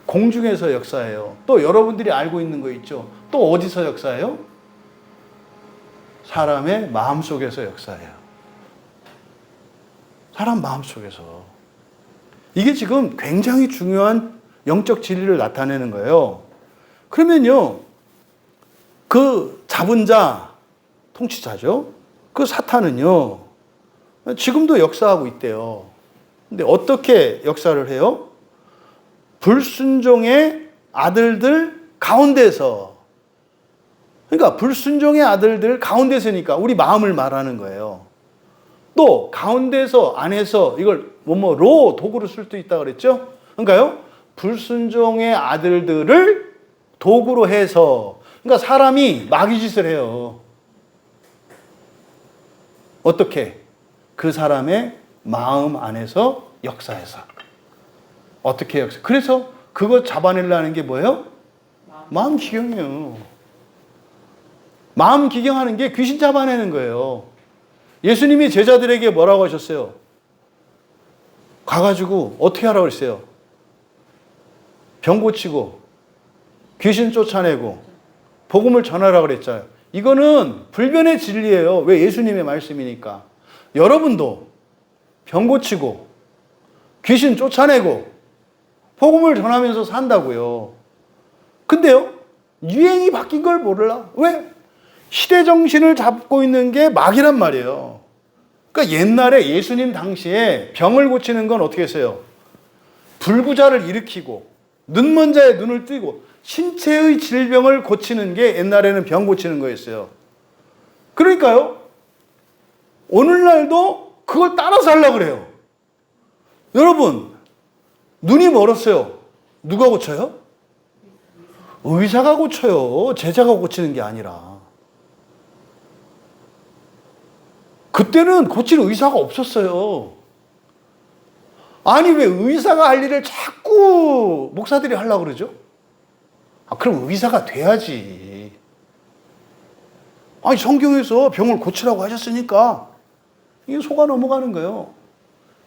공중에서 역사해요. 또 여러분들이 알고 있는 거 있죠? 또 어디서 역사해요? 사람의 마음속에서 역사해요. 사람 마음속에서. 이게 지금 굉장히 중요한 영적 진리를 나타내는 거예요. 그러면요, 그 잡은 자, 통치자죠? 그 사탄은요, 지금도 역사하고 있대요. 근데 어떻게 역사를 해요? 불순종의 아들들 가운데서. 그러니까 불순종의 아들들 가운데서니까 우리 마음을 말하는 거예요. 또 가운데서, 안에서 이걸 뭐뭐로 도구로 쓸 수 있다 그랬죠? 그러니까요, 불순종의 아들들을 도구로 해서, 그러니까 사람이 마귀짓을 해요. 어떻게? 그 사람의 마음 안에서 역사해서. 어떻게 역사? 그래서 그거 잡아내려는 게 뭐예요? 마음지경이에요. 마음 기경하는 게 귀신 잡아내는 거예요. 예수님이 제자들에게 뭐라고 하셨어요? 가가지고 어떻게 하라고 그랬어요? 병 고치고 귀신 쫓아내고 복음을 전하라고 그랬잖아요. 이거는 불변의 진리예요. 왜? 예수님의 말씀이니까. 여러분도 병 고치고 귀신 쫓아내고 복음을 전하면서 산다고요. 근데요, 유행이 바뀐 걸 몰라. 왜? 시대 정신을 잡고 있는 게 막이란 말이에요. 그러니까 옛날에 예수님 당시에 병을 고치는 건 어떻게 했어요? 불구자를 일으키고 눈먼 자의 눈을 뜨고 신체의 질병을 고치는 게 옛날에는 병 고치는 거였어요. 그러니까요, 오늘날도 그걸 따라서 하려고 그래요. 여러분, 눈이 멀었어요. 누가 고쳐요? 의사가 고쳐요. 제자가 고치는 게 아니라. 그때는 고치는 의사가 없었어요. 아니, 왜 의사가 할 일을 자꾸 목사들이 하려고 그러죠? 그럼 의사가 돼야지. 아니, 성경에서 병을 고치라고 하셨으니까 이게 속아 넘어가는 거예요.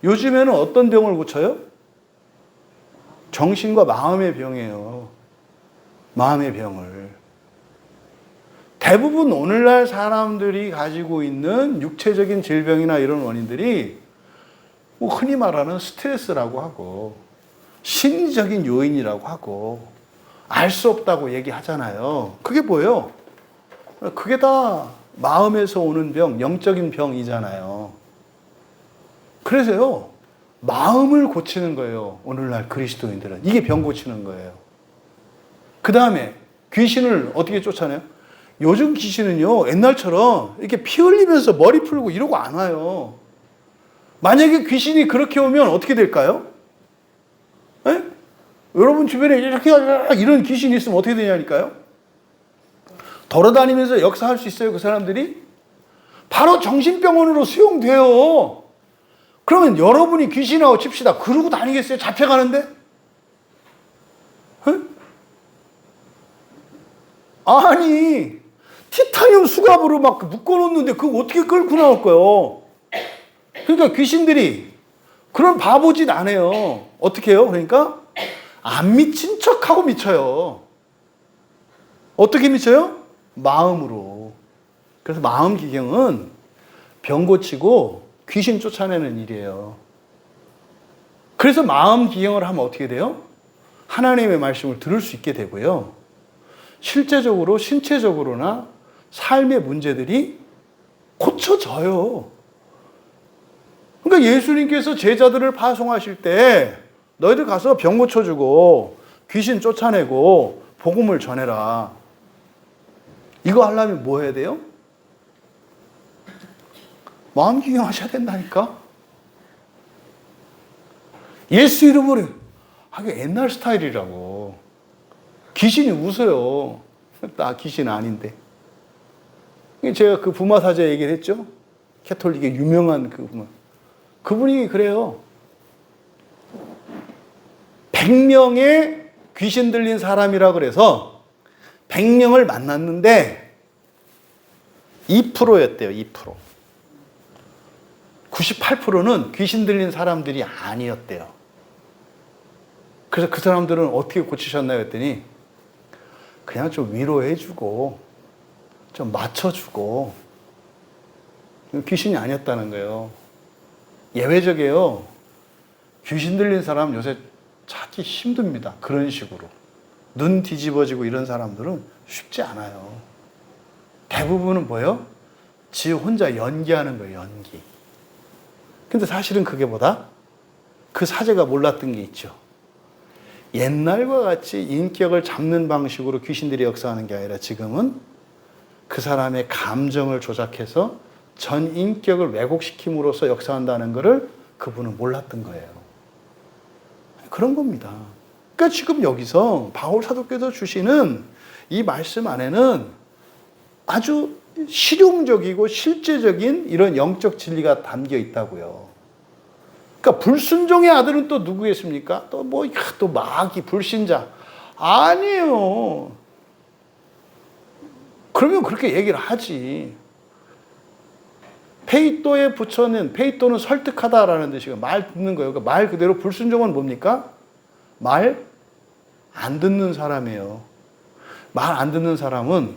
요즘에는 어떤 병을 고쳐요? 정신과 마음의 병이에요. 마음의 병을. 대부분 오늘날 사람들이 가지고 있는 육체적인 질병이나 이런 원인들이 뭐 흔히 말하는 스트레스라고 하고 심리적인 요인이라고 하고 알 수 없다고 얘기하잖아요. 그게 뭐예요? 그게 다 마음에서 오는 병, 영적인 병이잖아요. 그래서요, 마음을 고치는 거예요. 오늘날 그리스도인들은. 이게 병 고치는 거예요. 그 다음에 귀신을 어떻게 쫓아내요? 요즘 귀신은요, 옛날처럼 이렇게 피 흘리면서 머리 풀고 이러고 안 와요. 만약에 귀신이 그렇게 오면 어떻게 될까요? 에? 여러분 주변에 이렇게 이런 귀신이 있으면 어떻게 되냐니까요? 돌아다니면서 역사할 수 있어요, 그 사람들이? 바로 정신병원으로 수용돼요. 그러면 여러분이 귀신하고 칩시다. 그러고 다니겠어요? 잡혀가는데? 에? 아니, 티타늄 수갑으로 막 묶어놓는데 그거 어떻게 끌고 나올 거예요? 그러니까 귀신들이 그런 바보짓 안 해요. 어떻게 해요? 그러니까 안 미친 척하고 미쳐요. 어떻게 미쳐요? 마음으로. 그래서 마음 기경은 병 고치고 귀신 쫓아내는 일이에요. 그래서 마음 기경을 하면 어떻게 돼요? 하나님의 말씀을 들을 수 있게 되고요. 실제적으로 신체적으로나 삶의 문제들이 고쳐져요. 그러니까 예수님께서 제자들을 파송하실 때 너희들 가서 병 고쳐주고 귀신 쫓아내고 복음을 전해라. 이거 하려면 뭐 해야 돼요? 마음 기경하셔야 된다니까. 예수 이름으로. 하긴 옛날 스타일이라고. 귀신이 웃어요. 나 귀신 아닌데. 제가 그 부마사제 얘기를 했죠. 캐톨릭의 유명한 그 부마. 그분이 그래요. 100명의 귀신 들린 사람이라 그래서 100명을 만났는데 2%였대요. 2%. 98%는 귀신 들린 사람들이 아니었대요. 그래서 그 사람들은 어떻게 고치셨나요? 했더니 그냥 좀 위로해주고 좀 맞춰주고 귀신이 아니었다는 거예요. 예외적이에요. 귀신 들린 사람 요새 찾기 힘듭니다. 그런 식으로. 눈 뒤집어지고 이런 사람들은 쉽지 않아요. 대부분은 뭐예요? 지 혼자 연기하는 거예요. 연기. 근데 사실은 그게 뭐다? 그 사제가 몰랐던 게 있죠. 옛날과 같이 인격을 잡는 방식으로 귀신들이 역사하는 게 아니라 지금은 그 사람의 감정을 조작해서 전 인격을 왜곡시킴으로써 역사한다는 것을 그분은 몰랐던 거예요. 그런 겁니다. 그러니까 지금 여기서 바울 사도께서 주시는 이 말씀 안에는 아주 실용적이고 실제적인 이런 영적 진리가 담겨 있다고요. 그러니까 불순종의 아들은 또 누구겠습니까? 또 마귀 불신자. 아니에요. 그러면 그렇게 얘기를 하지. 페이토에 붙여는, 페이토는 설득하다라는 뜻이고 말 듣는 거예요. 그러니까 말 그대로 불순종은 뭡니까? 말 안 듣는 사람이에요. 말 안 듣는 사람은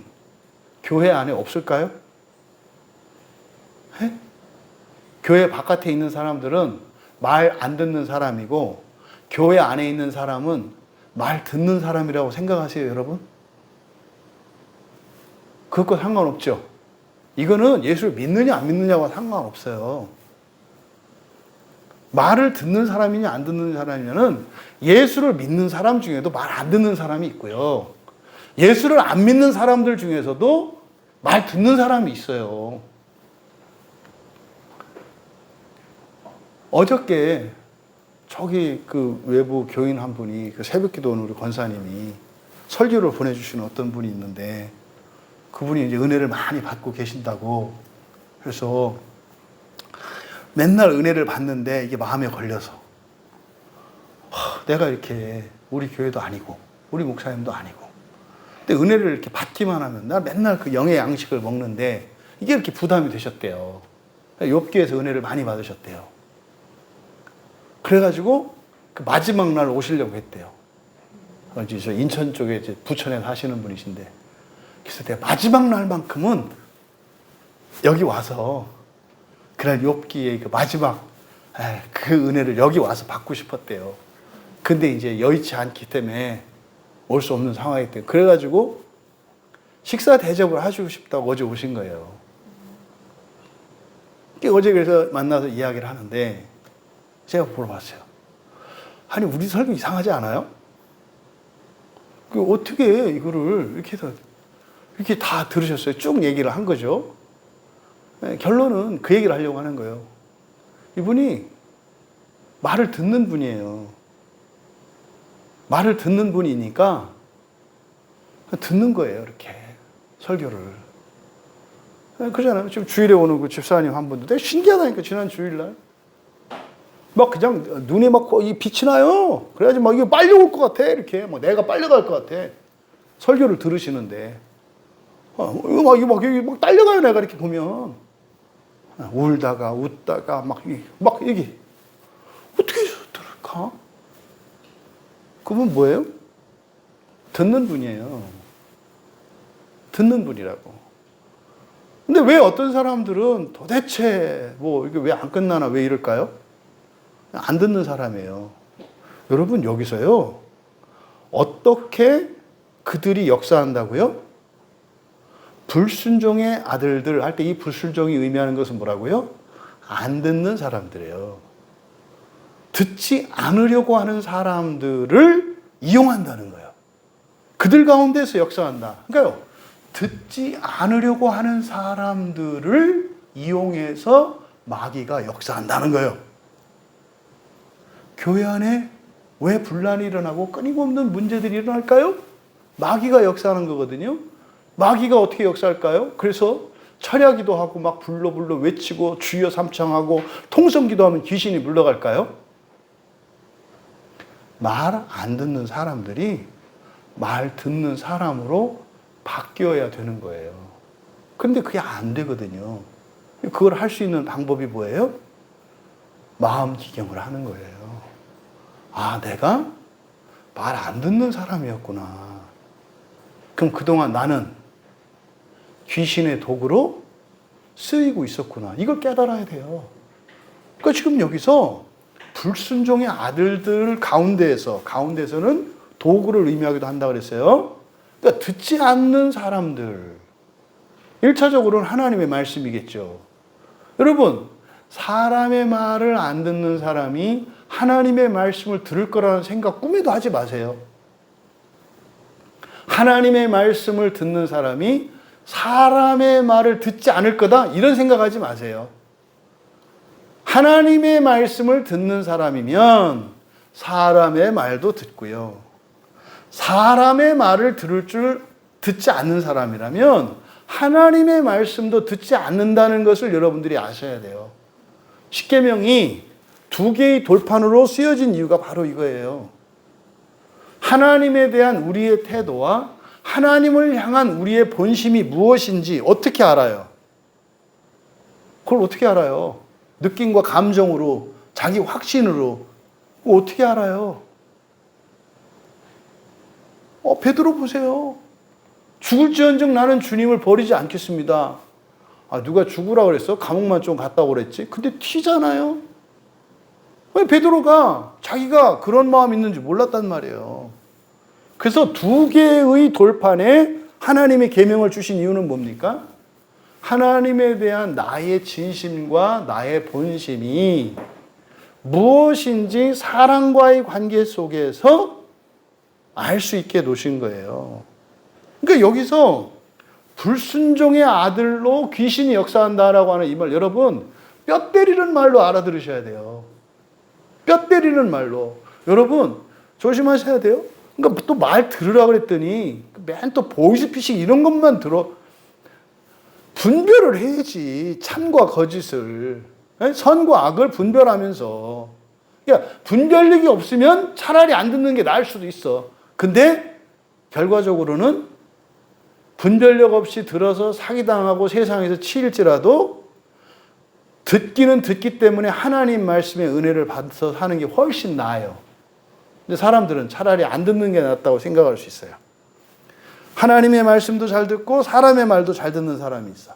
교회 안에 없을까요? 에? 교회 바깥에 있는 사람들은 말 안 듣는 사람이고 교회 안에 있는 사람은 말 듣는 사람이라고 생각하세요, 여러분? 그것과 상관없죠. 이거는 예수를 믿느냐 안 믿느냐와 상관없어요. 말을 듣는 사람이냐 안 듣는 사람이냐는 예수를 믿는 사람 중에도 말 안 듣는 사람이 있고요. 예수를 안 믿는 사람들 중에서도 말 듣는 사람이 있어요. 어저께 저기 그 외부 교인 한 분이 그 새벽기도 오는 우리 권사님이 설교를 보내주시는 어떤 분이 있는데 그분이 이제 은혜를 많이 받고 계신다고 그래서 맨날 은혜를 받는데 이게 마음에 걸려서 내가 이렇게 우리 교회도 아니고 우리 목사님도 아니고 근데 은혜를 이렇게 받기만 하면 나 맨날 그 영의 양식을 먹는데 이게 이렇게 부담이 되셨대요. 욥기에서 은혜를 많이 받으셨대요. 그래가지고 그 마지막 날 오시려고 했대요. 저 인천 쪽에 이제 부천에 사시는 분이신데 그래서 내가 마지막 날만큼은 여기 와서 그날 욥기의 그 마지막 그 은혜를 여기 와서 받고 싶었대요. 근데 이제 여의치 않기 때문에 올 수 없는 상황이기 때문에 그래가지고 식사 대접을 하시고 싶다고 어제 오신 거예요. 어제 그래서 만나서 이야기를 하는데 제가 물어봤어요. 아니 우리 설교 이상하지 않아요? 어떻게 이거를 이렇게 해서 이렇게 다 들으셨어요? 쭉 얘기를 한 거죠. 결론은 그 얘기를 하려고 하는 거예요. 이분이 말을 듣는 분이에요. 말을 듣는 분이니까 듣는 거예요, 이렇게. 설교를. 그러잖아요. 지금 주일에 오는 그 집사님 한 분도 되게 신기하다니까, 지난 주일날. 막 그냥 눈에 막 이 빛이 나요. 그래야지 막 이거 빨리 올 것 같아, 이렇게. 막 내가 빨리 갈 것 같아. 설교를 들으시는데. 이거 막 딸려가요, 내가 이렇게 보면. 울다가 웃다가 막 이게 어떻게 들을까? 그분 뭐예요? 듣는 분이에요. 듣는 분이라고. 근데 왜 어떤 사람들은 도대체 뭐 이게 왜 안 끝나나 왜 이럴까요? 안 듣는 사람이에요. 여러분 여기서요. 어떻게 그들이 역사한다고요? 불순종의 아들들 할 때 이 불순종이 의미하는 것은 뭐라고요? 안 듣는 사람들이에요. 듣지 않으려고 하는 사람들을 이용한다는 거예요. 그들 가운데서 역사한다. 그러니까요. 듣지 않으려고 하는 사람들을 이용해서 마귀가 역사한다는 거예요. 교회 안에 왜 분란이 일어나고 끊임없는 문제들이 일어날까요? 마귀가 역사하는 거거든요. 마귀가 어떻게 역사할까요? 그래서 철야기도 하고 막 불러 외치고 주여 삼창하고 통성기도 하면 귀신이 물러갈까요? 말 안 듣는 사람들이 말 듣는 사람으로 바뀌어야 되는 거예요. 근데 그게 안 되거든요. 그걸 할 수 있는 방법이 뭐예요? 마음 기경을 하는 거예요. 아, 내가 말 안 듣는 사람이었구나. 그럼 그동안 나는 귀신의 도구로 쓰이고 있었구나. 이걸 깨달아야 돼요. 그러니까 지금 여기서 불순종의 아들들 가운데서는 도구를 의미하기도 한다고 그랬어요. 그러니까 듣지 않는 사람들. 1차적으로는 하나님의 말씀이겠죠. 여러분, 사람의 말을 안 듣는 사람이 하나님의 말씀을 들을 거라는 생각 꿈에도 하지 마세요. 하나님의 말씀을 듣는 사람이 사람의 말을 듣지 않을 거다 이런 생각하지 마세요. 하나님의 말씀을 듣는 사람이면 사람의 말도 듣고요. 사람의 말을 듣지 않는 사람이라면 하나님의 말씀도 듣지 않는다는 것을 여러분들이 아셔야 돼요. 십계명이 2개의 돌판으로 쓰여진 이유가 바로 이거예요. 하나님에 대한 우리의 태도와 하나님을 향한 우리의 본심이 무엇인지 어떻게 알아요? 그걸 어떻게 알아요? 느낌과 감정으로, 자기 확신으로 어떻게 알아요? 베드로 보세요. 죽을지언정 나는 주님을 버리지 않겠습니다. 누가 죽으라고 그랬어? 감옥만 좀 갔다고 그랬지? 근데 튀잖아요. 왜 베드로가 자기가 그런 마음이 있는지 몰랐단 말이에요. 그래서 두 개의 돌판에 하나님의 계명을 주신 이유는 뭡니까? 하나님에 대한 나의 진심과 나의 본심이 무엇인지 사랑과의 관계 속에서 알 수 있게 놓으신 거예요. 그러니까 여기서 불순종의 아들로 귀신이 역사한다라고 하는 이 말, 여러분 뼈 때리는 말로 알아들으셔야 돼요. 뼈 때리는 말로. 여러분 조심하셔야 돼요. 그러니까 또 말 들으라고 그랬더니 맨 또 보이스피싱 이런 것만 들어. 분별을 해야지. 참과 거짓을, 선과 악을 분별하면서. 그러니까 분별력이 없으면 차라리 안 듣는 게 나을 수도 있어. 근데 결과적으로는 분별력 없이 들어서 사기당하고 세상에서 치일지라도 듣기는 듣기 때문에 하나님 말씀의 은혜를 받아서 사는 게 훨씬 나아요. 근데 사람들은 차라리 안 듣는 게 낫다고 생각할 수 있어요. 하나님의 말씀도 잘 듣고 사람의 말도 잘 듣는 사람이 있어.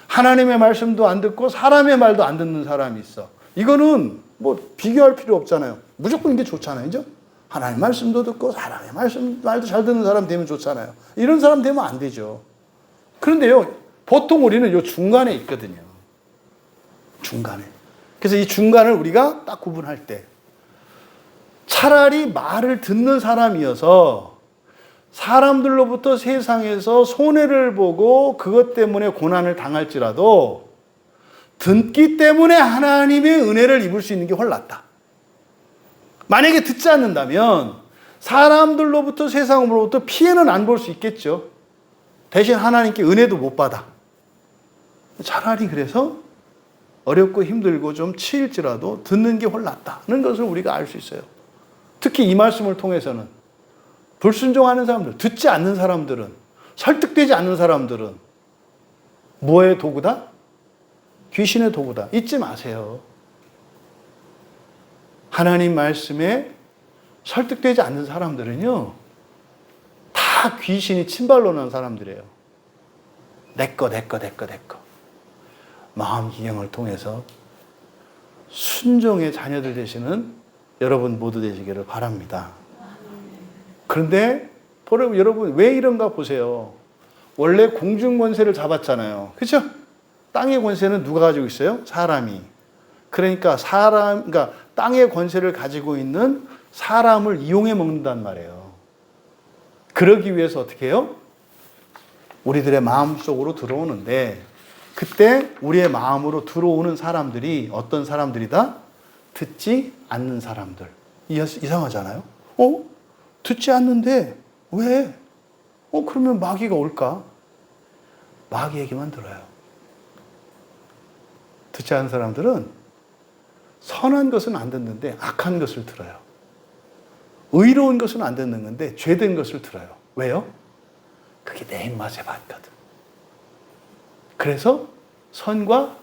하나님의 말씀도 안 듣고 사람의 말도 안 듣는 사람이 있어. 이거는 뭐 비교할 필요 없잖아요. 무조건 이게 좋잖아요. 그죠? 하나님의 말씀도 듣고 사람의 말도 잘 듣는 사람 되면 좋잖아요. 이런 사람 되면 안 되죠. 그런데요, 보통 우리는 요 중간에 있거든요. 중간에. 그래서 이 중간을 우리가 딱 구분할 때 차라리 말을 듣는 사람이어서 사람들로부터 세상에서 손해를 보고 그것 때문에 고난을 당할지라도 듣기 때문에 하나님의 은혜를 입을 수 있는 게 훨씬 낫다. 만약에 듣지 않는다면 사람들로부터 세상으로부터 피해는 안 볼 수 있겠죠. 대신 하나님께 은혜도 못 받아. 차라리 그래서 어렵고 힘들고 좀 치일지라도 듣는 게 훨씬 낫다는 것을 우리가 알 수 있어요. 특히 이 말씀을 통해서는 불순종하는 사람들, 듣지 않는 사람들은, 설득되지 않는 사람들은 뭐의 도구다? 귀신의 도구다. 잊지 마세요. 하나님 말씀에 설득되지 않는 사람들은요, 다 귀신이 침발로 난 사람들이에요. 내 거. 마음 기경을 통해서 순종의 자녀들 되시는 여러분 모두 되시기를 바랍니다. 그런데 여러분 왜 이런가 보세요. 원래 공중 권세를 잡았잖아요. 그렇죠? 땅의 권세는 누가 가지고 있어요? 사람이. 그러니까 땅의 권세를 가지고 있는 사람을 이용해 먹는단 말이에요. 그러기 위해서 어떻게 해요? 우리들의 마음속으로 들어오는데, 그때 우리의 마음으로 들어오는 사람들이 어떤 사람들이다? 듣지 않는 사람들. 이상하잖아요? 듣지 않는데 왜? 그러면 마귀가 올까? 마귀 얘기만 들어요. 듣지 않는 사람들은 선한 것은 안 듣는데 악한 것을 들어요. 의로운 것은 안 듣는 건데 죄된 것을 들어요. 왜요? 그게 내 입맛에 맞거든. 그래서 선과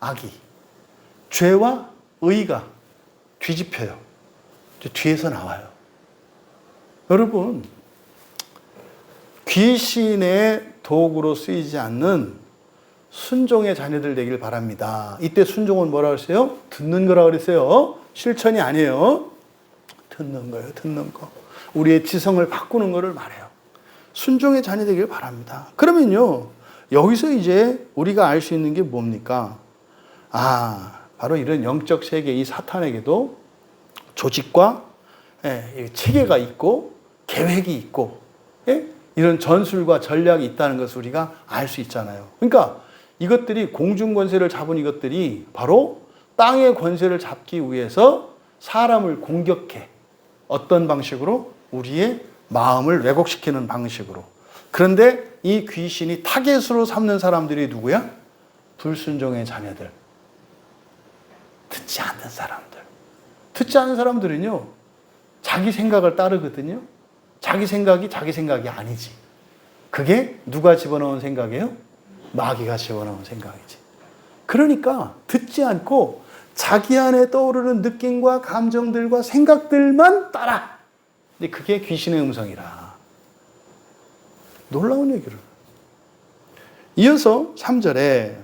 악이, 죄와 의가 뒤집혀요. 뒤에서 나와요. 여러분, 귀신의 도구로 쓰이지 않는 순종의 자녀들 되길 바랍니다. 이때 순종은 뭐라 그랬어요? 듣는 거라 그랬어요. 실천이 아니에요. 듣는 거예요. 듣는 거. 우리의 지성을 바꾸는 거를 말해요. 순종의 자녀 되길 바랍니다. 그러면요, 여기서 이제 우리가 알 수 있는 게 뭡니까? 바로 이런 영적 세계, 이 사탄에게도 조직과 체계가 있고 계획이 있고 이런 전술과 전략이 있다는 것을 우리가 알 수 있잖아요. 그러니까 이것들이 공중 권세를 잡은 이것들이 바로 땅의 권세를 잡기 위해서 사람을 공격해. 어떤 방식으로? 우리의 마음을 왜곡시키는 방식으로. 그런데 이 귀신이 타겟으로 삼는 사람들이 누구야? 불순종의 자녀들. 듣지 않는 사람들. 듣지 않는 사람들은요, 자기 생각을 따르거든요. 자기 생각이 아니지. 그게 누가 집어넣은 생각이에요? 마귀가 집어넣은 생각이지. 그러니까 듣지 않고 자기 안에 떠오르는 느낌과 감정들과 생각들만 따라. 근데 그게 귀신의 음성이라. 놀라운 얘기를. 이어서 3절에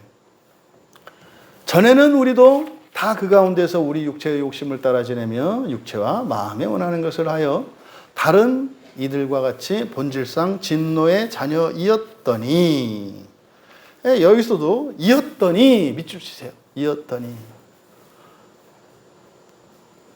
전에는 우리도 다 그 가운데서 우리 육체의 욕심을 따라 지내며 육체와 마음에 원하는 것을 하여 다른 이들과 같이 본질상 진노의 자녀이었더니, 여기서도 이었더니 밑줄 치세요. 이었더니.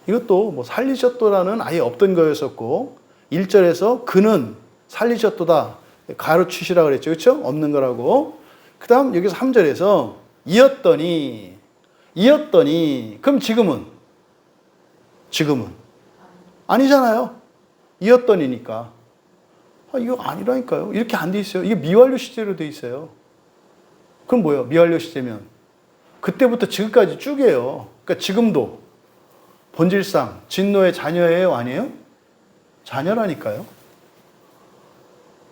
이것도 뭐 살리셨도라는 아예 없던 거였었고 1절에서 그는 살리셨도다 가로치시라 그랬죠. 그렇죠? 없는 거라고. 그 다음 여기서 3절에서 이었더니 그럼 지금은 아니잖아요. 이었더니니까. 이거 아니라니까요. 이렇게 안 돼 있어요. 이게 미완료 시제로 돼 있어요. 그럼 뭐예요? 미완료 시제면 그때부터 지금까지 쭉이에요. 그러니까 지금도 본질상 진노의 자녀예요? 아니에요? 자녀라니까요.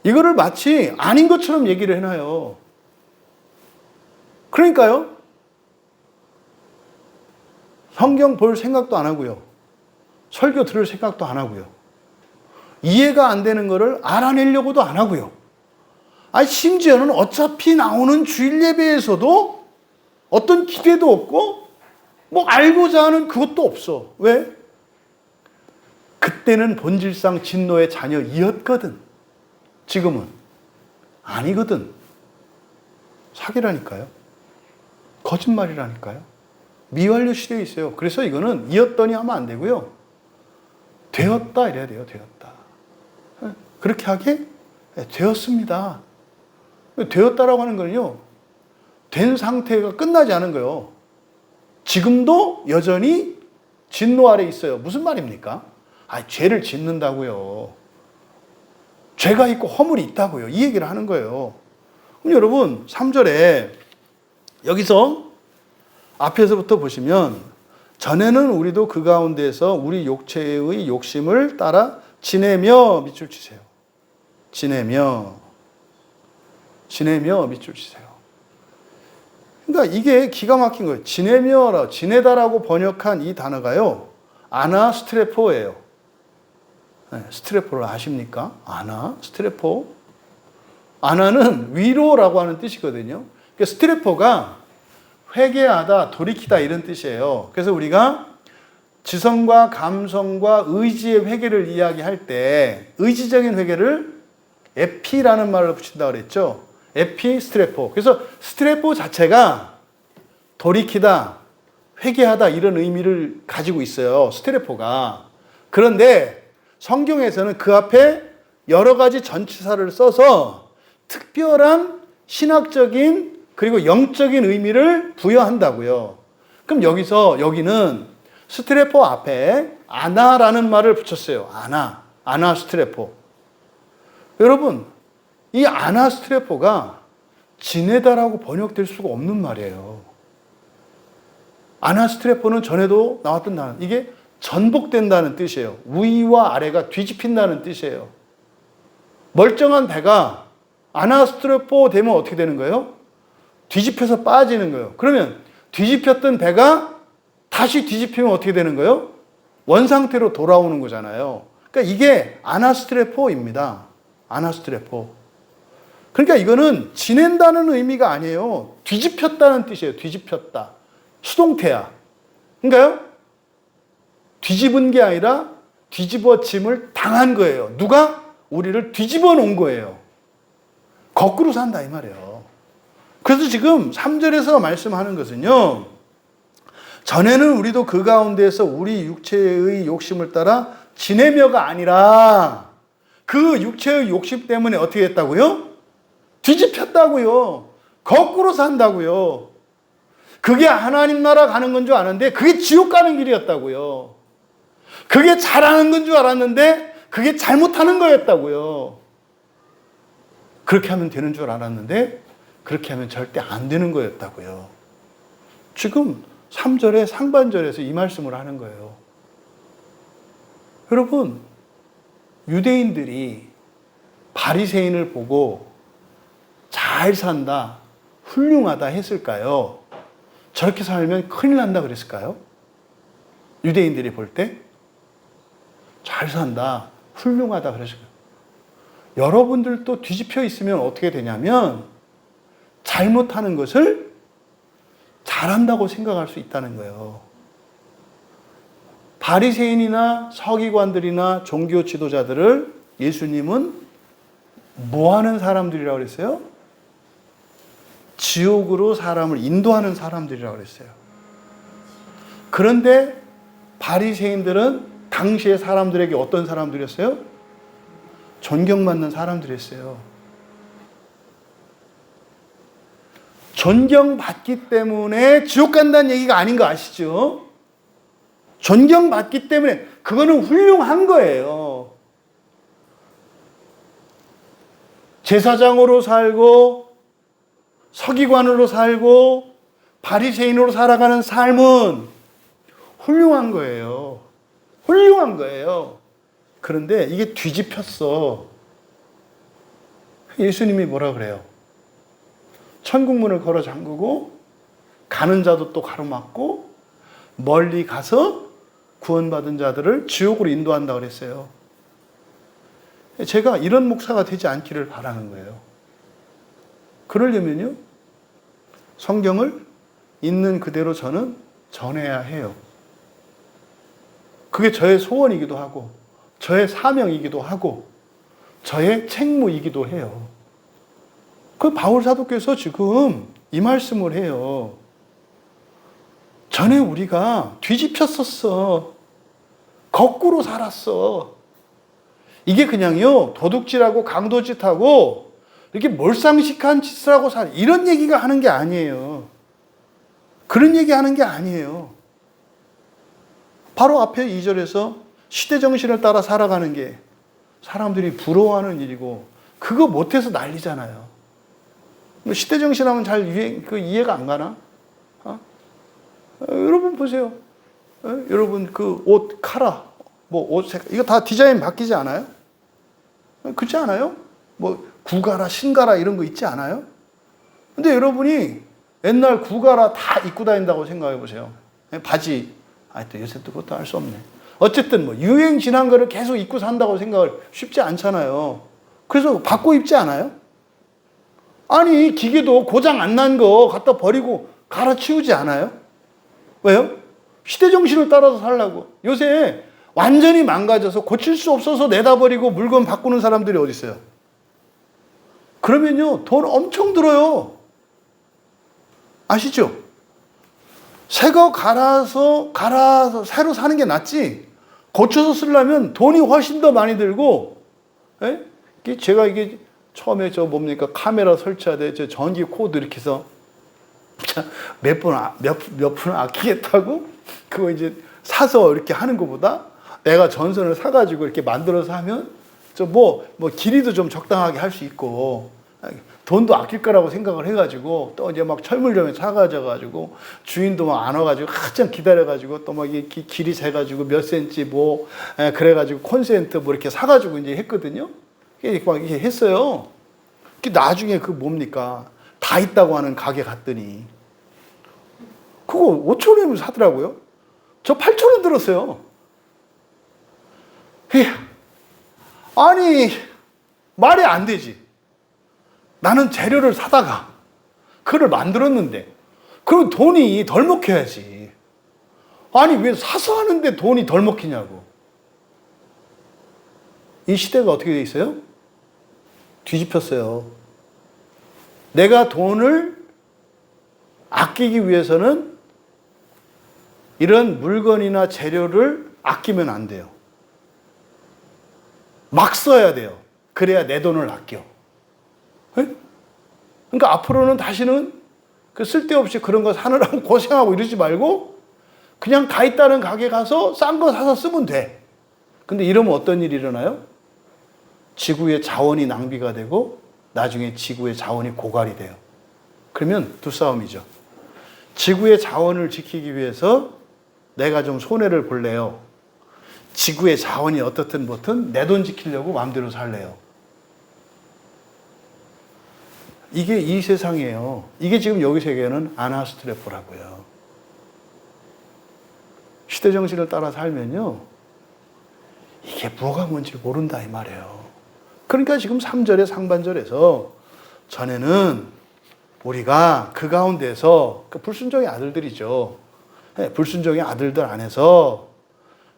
이거를 마치 아닌 것처럼 얘기를 해놔요. 그러니까요. 성경 볼 생각도 안 하고요. 설교 들을 생각도 안 하고요. 이해가 안 되는 거를 알아내려고도 안 하고요. 심지어는 어차피 나오는 주일 예배에서도 어떤 기대도 없고 뭐 알고자 하는 그것도 없어. 왜? 그때는 본질상 진노의 자녀이었거든. 지금은 아니거든. 사기라니까요. 거짓말이라니까요. 미완료 시대에 있어요. 그래서 이거는 이었더니 하면 안 되고요. 되었다 이래야 돼요. 되었다. 그렇게 하게 되었습니다. 되었다라고 하는 거는요. 된 상태가 끝나지 않은 거예요. 지금도 여전히 진노 아래 있어요. 무슨 말입니까? 죄를 짓는다고요. 죄가 있고 허물이 있다고요. 이 얘기를 하는 거예요. 그럼 여러분 3절에 여기서 앞에서부터 보시면 전에는 우리도 그 가운데서 우리 육체의 욕심을 따라 지내며 밑줄 치세요. 지내며 밑줄 치세요. 그러니까 이게 기가 막힌 거예요. 지내다라고 번역한 이 단어가요. 아나스트레포예요. 스트레포를 아십니까? 스트레포. 아나는 위로라고 하는 뜻이거든요. 그러니까 스트레포가 회개하다, 돌이키다 이런 뜻이에요. 그래서 우리가 지성과 감성과 의지의 회개를 이야기할 때 의지적인 회개를 에피라는 말을 붙인다고 그랬죠. 에피, 스트레포. 그래서 스트레포 자체가 돌이키다, 회개하다 이런 의미를 가지고 있어요. 스트레포가. 그런데 성경에서는 그 앞에 여러 가지 전치사를 써서 특별한 신학적인 그리고 영적인 의미를 부여한다고요. 그럼 여기는 스트레포 앞에 아나라는 말을 붙였어요. 아나 스트레포. 여러분, 이 아나 스트레포가 지내다라고 번역될 수가 없는 말이에요. 아나 스트레포는 전에도 나왔던 단어. 이게 전복된다는 뜻이에요. 위와 아래가 뒤집힌다는 뜻이에요. 멀쩡한 배가 아나 스트레포 되면 어떻게 되는 거예요? 뒤집혀서 빠지는 거예요. 그러면 뒤집혔던 배가 다시 뒤집히면 어떻게 되는 거예요? 원상태로 돌아오는 거잖아요. 그러니까 이게 아나스트레포입니다. 아나스트레포. 그러니까 이거는 지낸다는 의미가 아니에요. 뒤집혔다는 뜻이에요. 뒤집혔다. 수동태야. 그러니까요. 뒤집은 게 아니라 뒤집어짐을 당한 거예요. 누가? 우리를 뒤집어 놓은 거예요. 거꾸로 산다 이 말이에요. 그래서 지금 3절에서 말씀하는 것은요. 전에는 우리도 그 가운데서 우리 육체의 욕심을 따라 지내며가 아니라 그 육체의 욕심 때문에 어떻게 했다고요? 뒤집혔다고요. 거꾸로 산다고요. 그게 하나님 나라 가는 건 줄 아는데 그게 지옥 가는 길이었다고요. 그게 잘하는 건 줄 알았는데 그게 잘못하는 거였다고요. 그렇게 하면 되는 줄 알았는데 그렇게 하면 절대 안 되는 거였다고요. 지금 3절의 상반절에서 이 말씀을 하는 거예요. 여러분, 유대인들이 바리새인을 보고 잘 산다, 훌륭하다 했을까요? 저렇게 살면 큰일 난다 그랬을까요? 유대인들이 볼 때 잘 산다, 훌륭하다 그랬을까요? 여러분들도 뒤집혀 있으면 어떻게 되냐면 잘못하는 것을 잘한다고 생각할 수 있다는 거예요. 바리새인이나 서기관들이나 종교 지도자들을 예수님은 뭐 하는 사람들이라고 그랬어요? 지옥으로 사람을 인도하는 사람들이라고 그랬어요. 그런데 바리새인들은 당시의 사람들에게 어떤 사람들이었어요? 존경받는 사람들이었어요. 존경받기 때문에 지옥 간다는 얘기가 아닌 거 아시죠? 존경받기 때문에 그거는 훌륭한 거예요. 제사장으로 살고 서기관으로 살고 바리새인으로 살아가는 삶은 훌륭한 거예요. 훌륭한 거예요. 그런데 이게 뒤집혔어. 예수님이 뭐라 그래요? 천국문을 걸어 잠그고 가는 자도 또 가로막고 멀리 가서 구원받은 자들을 지옥으로 인도한다고 그랬어요. 제가 이런 목사가 되지 않기를 바라는 거예요. 그러려면요, 성경을 있는 그대로 저는 전해야 해요. 그게 저의 소원이기도 하고, 저의 사명이기도 하고, 저의 책무이기도 해요. 그 바울 사도께서 지금 이 말씀을 해요. 전에 우리가 뒤집혔었어. 거꾸로 살았어. 이게 그냥요, 도둑질하고 강도짓하고 이렇게 몰상식한 짓을 하고 이런 얘기가 하는 게 아니에요. 그런 얘기 하는 게 아니에요. 바로 앞에 2절에서 시대 정신을 따라 살아가는 게 사람들이 부러워하는 일이고, 그거 못해서 난리잖아요. 시대 정신하면 잘 이해가 안 가나? 여러분 보세요. 여러분 그 옷 카라, 뭐 옷 색깔, 이거 다 디자인 바뀌지 않아요? 그렇지 않아요? 뭐 구가라, 신가라 이런 거 있지 않아요? 근데 여러분이 옛날 구가라 다 입고 다닌다고 생각해 보세요. 바지, 또 요새 또 그것도 할 수 없네. 어쨌든 뭐 유행 지난 거를 계속 입고 산다고 생각을 쉽지 않잖아요. 그래서 바꿔 입지 않아요? 아니, 기계도 고장 안 난 거 갖다 버리고 갈아치우지 않아요? 왜요? 시대 정신을 따라서 살라고. 요새 완전히 망가져서 고칠 수 없어서 내다 버리고 물건 바꾸는 사람들이 어디 있어요? 그러면요, 돈 엄청 들어요. 아시죠? 새 거 갈아서 새로 사는 게 낫지, 고쳐서 쓰려면 돈이 훨씬 더 많이 들고, 제가 이게 처음에 카메라 설치하되 전기 코드 이렇게 해서 몇 푼 아끼겠다고 그거 이제 사서 이렇게 하는 것보다 내가 전선을 사가지고 이렇게 만들어서 하면 뭐 길이도 좀 적당하게 할 수 있고, 돈도 아낄 거라고 생각을 해가지고 또 이제 막 철물점에 사가져가지고 주인도 막 안 와가지고 한참 기다려가지고 또 막 길이 재가지고 몇 센치 그래가지고 콘센트 이렇게 사가지고 이제 했거든요. 막 이렇게 했어요. 나중에 뭡니까? 다 있다고 하는 가게 갔더니 그거 5,000원이면 사더라고요. 저 8,000원 들었어요. 아니, 말이 안 되지. 나는 재료를 사다가 그걸 만들었는데 그럼 돈이 덜 먹혀야지. 아니, 왜 사서 하는데 돈이 덜 먹히냐고. 이 시대가 어떻게 돼 있어요? 뒤집혔어요. 내가 돈을 아끼기 위해서는 이런 물건이나 재료를 아끼면 안 돼요. 막 써야 돼요. 그래야 내 돈을 아껴. 그러니까 앞으로는 다시는 쓸데없이 그런 거 사느라고 고생하고 이러지 말고 그냥 다 있다는 가게 가서 싼 거 사서 쓰면 돼. 근데 이러면 어떤 일이 일어나요? 지구의 자원이 낭비가 되고 나중에 지구의 자원이 고갈이 돼요. 그러면 두 싸움이죠. 지구의 자원을 지키기 위해서 내가 좀 손해를 볼래요? 지구의 자원이 어떻든 뭐든 내 돈 지키려고 마음대로 살래요? 이게 이 세상이에요. 이게 지금 여기 세계는 아나스트레포라고요. 시대 정신을 따라 살면요, 이게 뭐가 뭔지 모른다 이 말이에요. 그러니까 지금 3절의 상반절에서 전에는 우리가 그 가운데서 불순종의 아들들이죠. 불순종의 아들들 안에서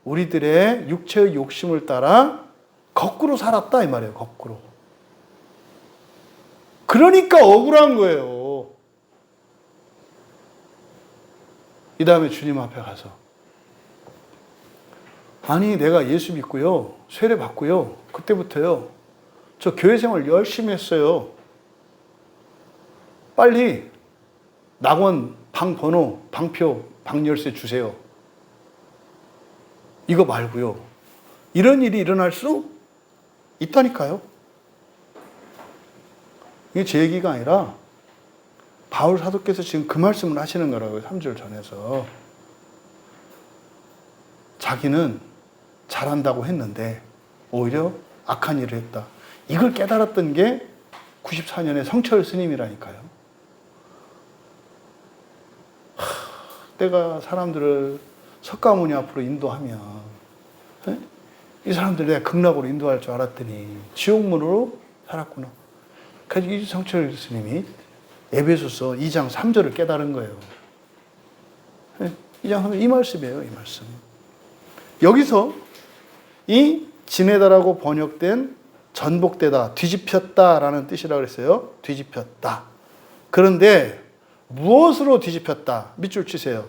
우리들의 육체의 욕심을 따라 거꾸로 살았다 이 말이에요. 거꾸로. 그러니까 억울한 거예요. 이 다음에 주님 앞에 가서 아니 내가 예수 믿고요, 세례 받고요, 그때부터요 저 교회 생활 열심히 했어요. 빨리 낙원 방 번호, 방표, 방 열쇠 주세요. 이거 말고요, 이런 일이 일어날 수 있다니까요. 이게 제 얘기가 아니라 바울 사도께서 지금 그 말씀을 하시는 거라고요. 3절 전에서. 자기는 잘한다고 했는데 오히려 악한 일을 했다. 이걸 깨달았던 게 94년에 성철 스님이라니까요. 내가 사람들을 석가모니 앞으로 인도하면 이 사람들 내가 극락으로 인도할 줄 알았더니 지옥문으로 살았구나. 그래서 이 성철 스님이 에베소서 2장 3절을 깨달은 거예요. 2장 3절 이 말씀이에요. 이 말씀. 여기서 이 지내다라고 번역된 전복되다, 뒤집혔다라는 뜻이라고 그랬어요. 뒤집혔다. 그런데 무엇으로 뒤집혔다? 밑줄 치세요.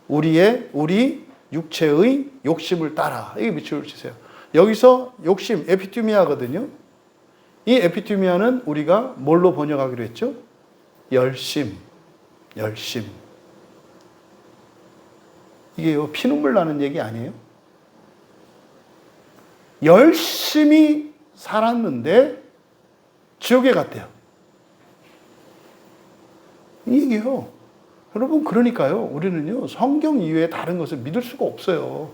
우리 육체의 욕심을 따라. 이게 밑줄을 치세요. 여기서 욕심, 에피투미아거든요. 이 에피투미아는 우리가 뭘로 번역하기로 했죠? 열심. 이게요, 피눈물 나는 얘기 아니에요? 열심히 살았는데 지옥에 갔대요. 이 얘기요. 여러분, 그러니까요, 우리는요, 성경 이외에 다른 것을 믿을 수가 없어요.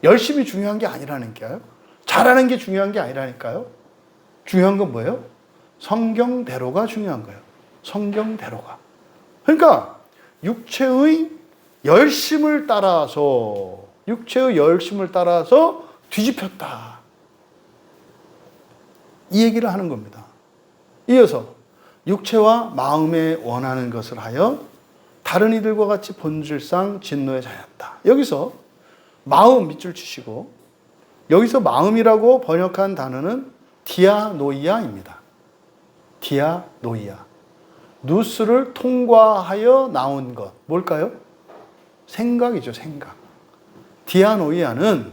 열심히 중요한 게 아니라니까요. 잘하는 게 중요한 게 아니라니까요. 중요한 건 뭐예요? 성경대로가 중요한 거예요. 성경대로가. 그러니까 육체의 열심을 따라서 뒤집혔다. 이 얘기를 하는 겁니다. 이어서 육체와 마음에 원하는 것을 하여 다른 이들과 같이 본질상 진노의 자였다. 여기서 마음 밑줄 치시고, 여기서 마음이라고 번역한 단어는 디아노이아입니다. 디아노이아. 누스를 통과하여 나온 것. 뭘까요? 생각이죠, 생각. 디아노이아는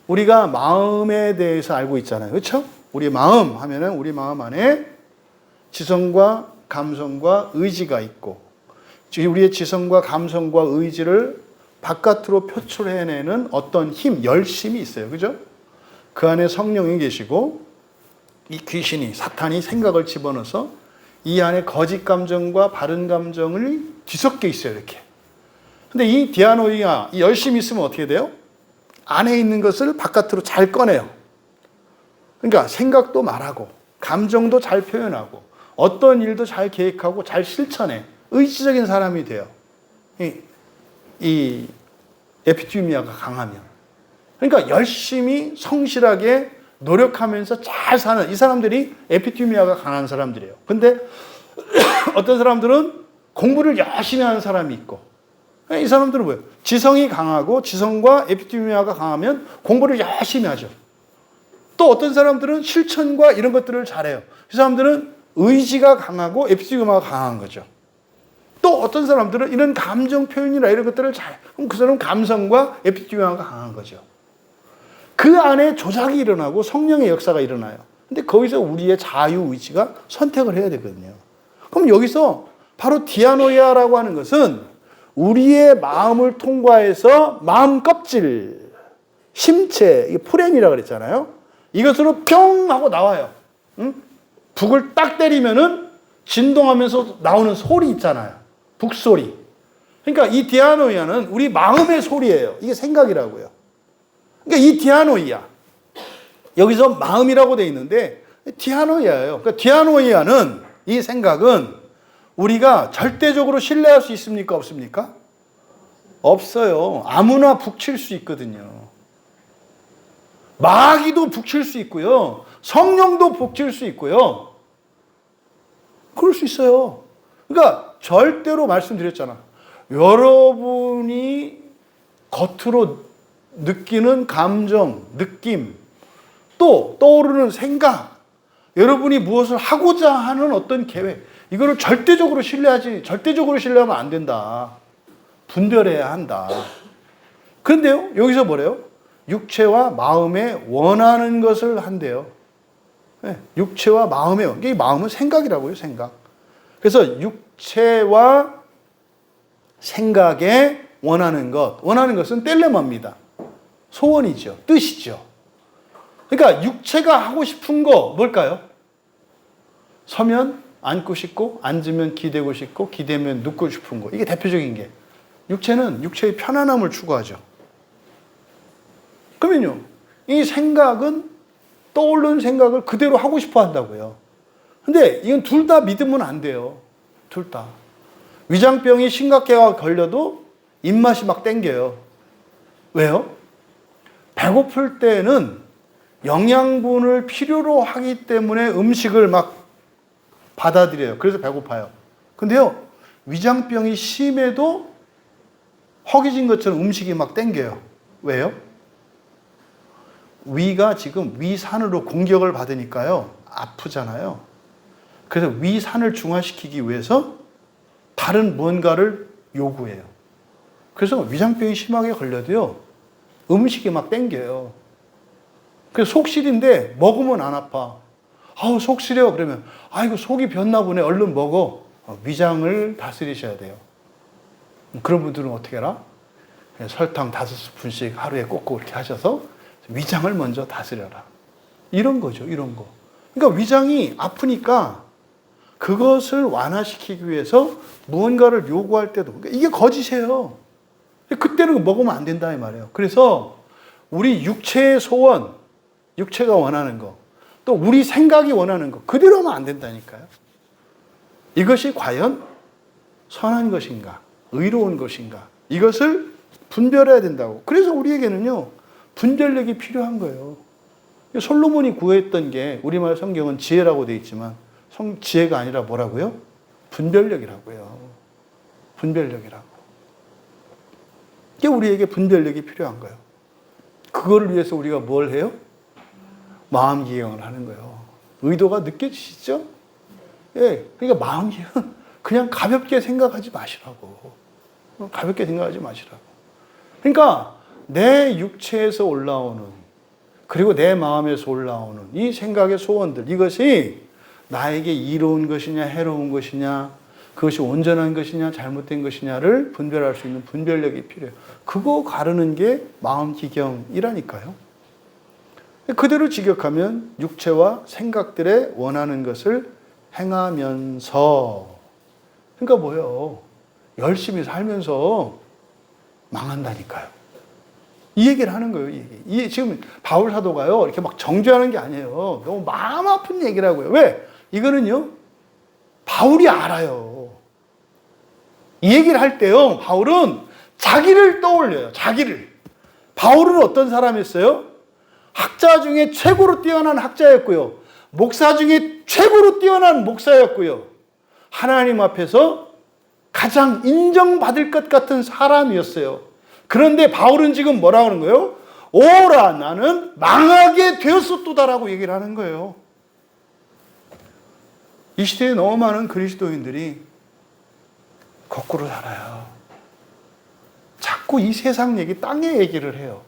우리가 마음에 대해서 알고 있잖아요. 그렇죠? 우리 마음 하면은 우리 마음 안에 지성과 감성과 의지가 있고, 우리의 지성과 감성과 의지를 바깥으로 표출해내는 어떤 힘, 열심이 있어요. 그죠? 그 안에 성령이 계시고, 이 귀신이, 사탄이 생각을 집어넣어서 이 안에 거짓 감정과 바른 감정을 뒤섞여 있어요. 이렇게. 근데 이 디아노이가 이 열심이 있으면 어떻게 돼요? 안에 있는 것을 바깥으로 잘 꺼내요. 그러니까 생각도 말하고, 감정도 잘 표현하고, 어떤 일도 잘 계획하고 잘 실천해. 의지적인 사람이 돼요. 이 에피투미아가 강하면. 그러니까 열심히 성실하게 노력하면서 잘 사는 이 사람들이 에피투미아가 강한 사람들이에요. 근데 어떤 사람들은 공부를 열심히 하는 사람이 있고, 이 사람들은 뭐예요? 지성이 강하고 지성과 에피투미아가 강하면 공부를 열심히 하죠. 또 어떤 사람들은 실천과 이런 것들을 잘해요. 이 사람들은 의지가 강하고 에피투미아가 강한 거죠. 또 어떤 사람들은 이런 감정 표현이나 이런 것들을 그럼 그 사람은 감성과 에피투미아가 강한 거죠. 그 안에 조작이 일어나고 성령의 역사가 일어나요. 근데 거기서 우리의 자유의지가 선택을 해야 되거든요. 그럼 여기서 바로 디아노이아라고 하는 것은 우리의 마음을 통과해서 마음 껍질, 심체, 프렘이라고 그랬잖아요. 이것으로 뿅 하고 나와요. 응? 북을 딱 때리면은 진동하면서 나오는 소리 있잖아요. 북소리. 그러니까 이 디아노이아는 우리 마음의 소리예요. 이게 생각이라고요. 그러니까 이 디아노이아. 여기서 마음이라고 돼 있는데 디아노이아예요. 그러니까 디아노이아는 이 생각은 우리가 절대적으로 신뢰할 수 있습니까? 없습니까? 없어요. 아무나 북칠 수 있거든요. 마귀도 북칠 수 있고요. 성령도 북칠 수 있고요. 그럴 수 있어요. 그러니까 절대로 말씀드렸잖아. 여러분이 겉으로 느끼는 감정, 느낌, 또 떠오르는 생각, 여러분이 무엇을 하고자 하는 어떤 계획, 이거를 절대적으로 신뢰하면 안 된다. 분별해야 한다. 그런데요, 여기서 뭐래요? 육체와 마음에 원하는 것을 한대요. 네, 육체와 마음에, 이게 마음은 생각이라고요, 생각. 그래서 육체와 생각에 원하는 것은 텔레마입니다. 소원이죠. 뜻이죠. 그러니까 육체가 하고 싶은 거 뭘까요? 서면 앉고 싶고, 앉으면 기대고 싶고, 기대면 눕고 싶은 거. 이게 대표적인 게. 육체는 육체의 편안함을 추구하죠. 그러면요, 이 생각은 떠오르는 생각을 그대로 하고 싶어 한다고요. 근데 이건 둘 다 믿으면 안 돼요. 둘 다. 위장병이 심각해가 걸려도 입맛이 막 땡겨요. 왜요? 배고플 때는 영양분을 필요로 하기 때문에 음식을 막 받아들여요. 그래서 배고파요. 근데요, 위장병이 심해도 허기진 것처럼 음식이 막 땡겨요. 왜요? 위가 지금 위산으로 공격을 받으니까요, 아프잖아요. 그래서 위산을 중화시키기 위해서 다른 무언가를 요구해요. 그래서 위장병이 심하게 걸려도요, 음식이 막 땡겨요. 그래서 속 시린데 먹으면 안 아파. 아우, 속 시려. 그러면, 아이고, 속이 변나 보네. 얼른 먹어. 위장을 다스리셔야 돼요. 그런 분들은 어떻게 해라? 설탕 5스푼씩 하루에 꼭꼭 이렇게 하셔서 위장을 먼저 다스려라. 이런 거죠, 이런 거. 그러니까 위장이 아프니까 그것을 완화시키기 위해서 무언가를 요구할 때도, 그러니까 이게 거짓이에요. 그때는 먹으면 안 된다, 이 말이에요. 그래서 우리 육체의 소원, 육체가 원하는 거, 또 우리 생각이 원하는 거, 그대로 하면 안 된다니까요. 이것이 과연 선한 것인가, 의로운 것인가, 이것을 분별해야 된다고. 그래서 우리에게는요, 분별력이 필요한 거예요. 솔로몬이 구했던 게, 우리말 성경은 지혜라고 되어 있지만, 지혜가 아니라 뭐라고요? 분별력이라고요. 분별력이라고. 이게 우리에게 분별력이 필요한 거예요. 그거를 위해서 우리가 뭘 해요? 마음 기경을 하는 거예요. 의도가 느껴지시죠? 예, 그러니까 마음 기경 그냥 가볍게 생각하지 마시라고. 가볍게 생각하지 마시라고. 그러니까 내 육체에서 올라오는, 그리고 내 마음에서 올라오는 이 생각의 소원들, 이것이 나에게 이로운 것이냐 해로운 것이냐, 그것이 온전한 것이냐 잘못된 것이냐를 분별할 수 있는 분별력이 필요해요. 그거 가르는 게 마음 기경이라니까요. 그대로 직역하면 육체와 생각들에 원하는 것을 행하면서, 그러니까 뭐예요? 열심히 살면서 망한다니까요. 이 얘기를 하는 거예요. 이 지금 바울 사도가요, 이렇게 막 정죄하는 게 아니에요. 너무 마음 아픈 얘기라고요. 왜? 이거는요, 바울이 알아요. 이 얘기를 할 때요, 바울은 자기를 떠올려요. 자기를. 바울은 어떤 사람이었어요? 학자 중에 최고로 뛰어난 학자였고요. 목사 중에 최고로 뛰어난 목사였고요. 하나님 앞에서 가장 인정받을 것 같은 사람이었어요. 그런데 바울은 지금 뭐라고 하는 거예요? 오라, 나는 망하게 되었었도다라고 얘기를 하는 거예요. 이 시대에 너무 많은 그리스도인들이 거꾸로 살아요. 자꾸 이 세상 얘기, 땅의 얘기를 해요.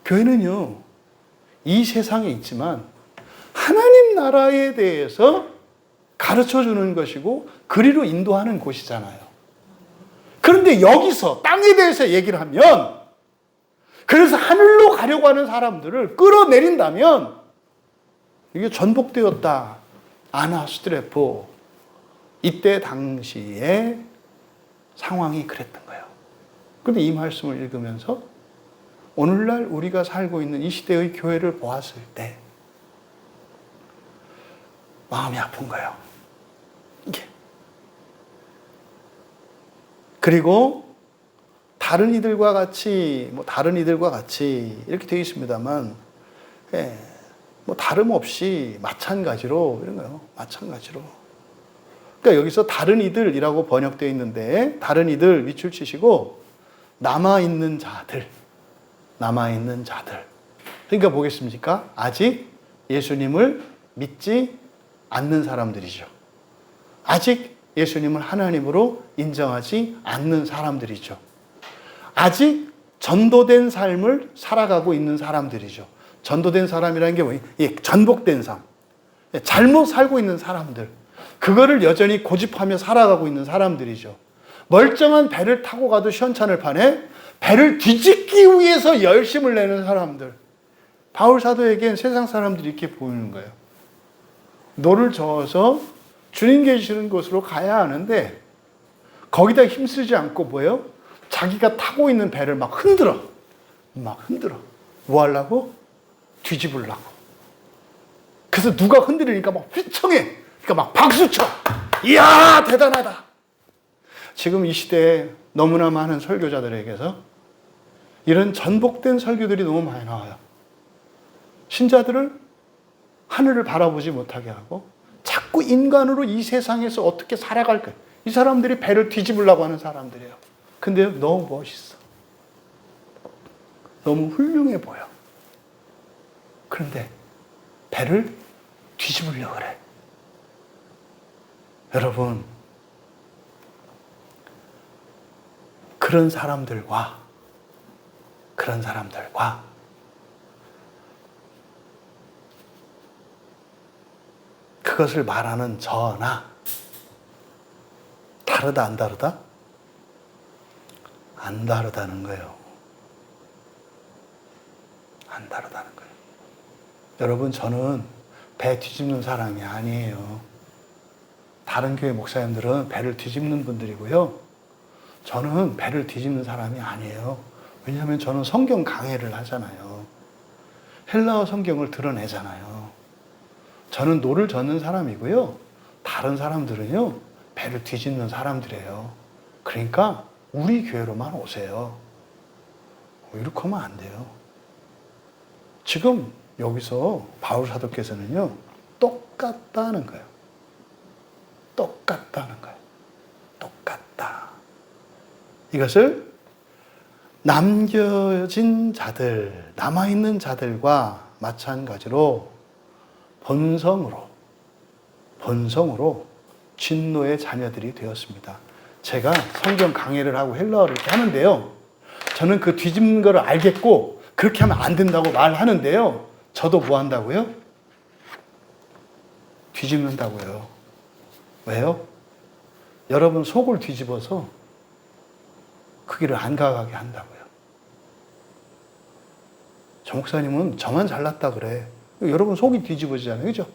교회는요, 이 세상에 있지만 하나님 나라에 대해서 가르쳐 주는 것이고 그리로 인도하는 곳이잖아요. 그런데 여기서 땅에 대해서 얘기를 하면, 그래서 하늘로 가려고 하는 사람들을 끌어내린다면, 이게 전복되었다. 아나스트레포. 이때 당시의 상황이 그랬던 거예요. 그런데 이 말씀을 읽으면서 오늘날 우리가 살고 있는 이 시대의 교회를 보았을 때, 마음이 아픈 거예요. 이게. 그리고 다른 이들과 같이 이렇게 되어 있습니다만, 다름없이 마찬가지로 이런 거예요. 마찬가지로. 그러니까 여기서 다른 이들이라고 번역되어 있는데, 다른 이들 밑줄 치시고 남아있는 자들. 그러니까 보겠습니까? 아직 예수님을 믿지 않는 사람들이죠. 아직 예수님을 하나님으로 인정하지 않는 사람들이죠. 아직 전도된 삶을 살아가고 있는 사람들이죠. 전도된 사람이라는 게 뭐예요? 전복된 삶. 잘못 살고 있는 사람들. 그거를 여전히 고집하며 살아가고 있는 사람들이죠. 멀쩡한 배를 타고 가도 시원찮을 판에 배를 뒤집기 위해서 열심을 내는 사람들. 바울 사도에겐 세상 사람들이 이렇게 보이는 거예요. 노를 저어서 주님 계시는 곳으로 가야 하는데 거기다 힘쓰지 않고 뭐예요? 자기가 타고 있는 배를 막 흔들어. 뭐 하려고? 뒤집으려고. 그래서 누가 흔들리니까 막 휘청해. 그러니까 막 박수쳐. 이야, 대단하다. 지금 이 시대에 너무나 많은 설교자들에게서 이런 전복된 설교들이 너무 많이 나와요. 신자들을 하늘을 바라보지 못하게 하고 자꾸 인간으로 이 세상에서 어떻게 살아갈까. 이 사람들이 배를 뒤집으려고 하는 사람들이에요. 근데 너무 멋있어. 너무 훌륭해 보여. 그런데 배를 뒤집으려고 그래. 여러분, 그런 사람들과 그것을 말하는 저나 다르다 안 다르다? 안 다르다는 거예요. 안 다르다는 거예요. 여러분, 저는 배 뒤집는 사람이 아니에요. 다른 교회 목사님들은 배를 뒤집는 분들이고요. 저는 배를 뒤집는 사람이 아니에요. 왜냐하면 저는 성경 강해를 하잖아요. 헬라어 성경을 드러내잖아요. 저는 노를 젓는 사람이고요. 다른 사람들은요, 배를 뒤집는 사람들이에요. 그러니까 우리 교회로만 오세요. 이렇게 하면 안 돼요. 지금 여기서 바울 사도께서는요, 똑같다는 거예요. 똑같다. 이것을 남겨진 자들, 남아있는 자들과 마찬가지로 본성으로 진노의 자녀들이 되었습니다. 제가 성경 강해를 하고 헬라어를 이렇게 하는데요. 저는 그 뒤집는 거를 알겠고 그렇게 하면 안 된다고 말하는데요. 저도 뭐 한다고요? 뒤집는다고요. 왜요? 여러분 속을 뒤집어서 그 길을 안 가게 한다고요. 저 목사님은 저만 잘났다 그래. 여러분 속이 뒤집어지잖아요. 그죠?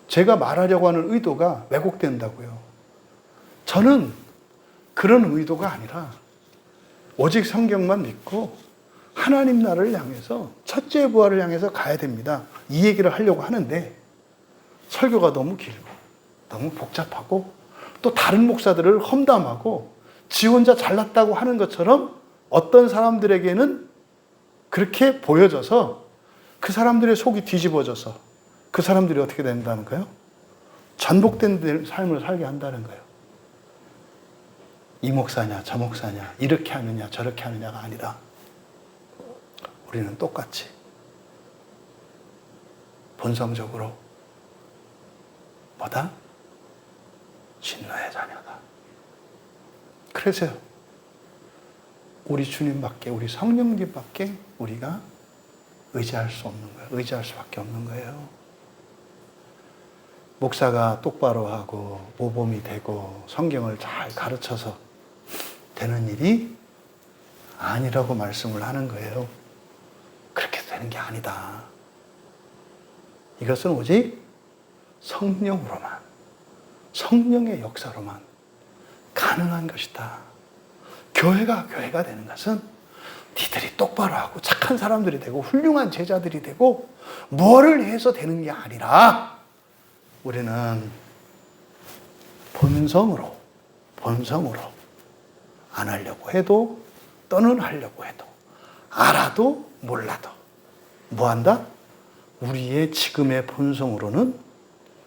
제가 말하려고 하는 의도가 왜곡된다고요. 저는 그런 의도가 아니라 오직 성경만 믿고 하나님 나라를 향해서 첫째 부활을 향해서 가야 됩니다. 이 얘기를 하려고 하는데 설교가 너무 길고 너무 복잡하고 또 다른 목사들을 험담하고 지 혼자 잘났다고 하는 것처럼 어떤 사람들에게는 그렇게 보여져서 그 사람들의 속이 뒤집어져서 그 사람들이 어떻게 된다는 거예요? 전복된 삶을 살게 한다는 거예요. 이 목사냐 저 목사냐 이렇게 하느냐 저렇게 하느냐가 아니라 우리는 똑같이 본성적으로 뭐다? 진노의 자녀다. 그래서요, 우리 주님밖에, 우리 성령님밖에 우리가 의지할 수 없는 거예요. 의지할 수밖에 없는 거예요. 목사가 똑바로 하고 모범이 되고 성경을 잘 가르쳐서 되는 일이 아니라고 말씀을 하는 거예요. 그렇게 되는 게 아니다. 이것은 오직 성령으로만, 성령의 역사로만 가능한 것이다. 교회가 되는 것은 니들이 똑바로 하고 착한 사람들이 되고 훌륭한 제자들이 되고 뭐를 해서 되는 게 아니라 우리는 본성으로 안 하려고 해도 또는 하려고 해도 알아도 몰라도 뭐 한다? 우리의 지금의 본성으로는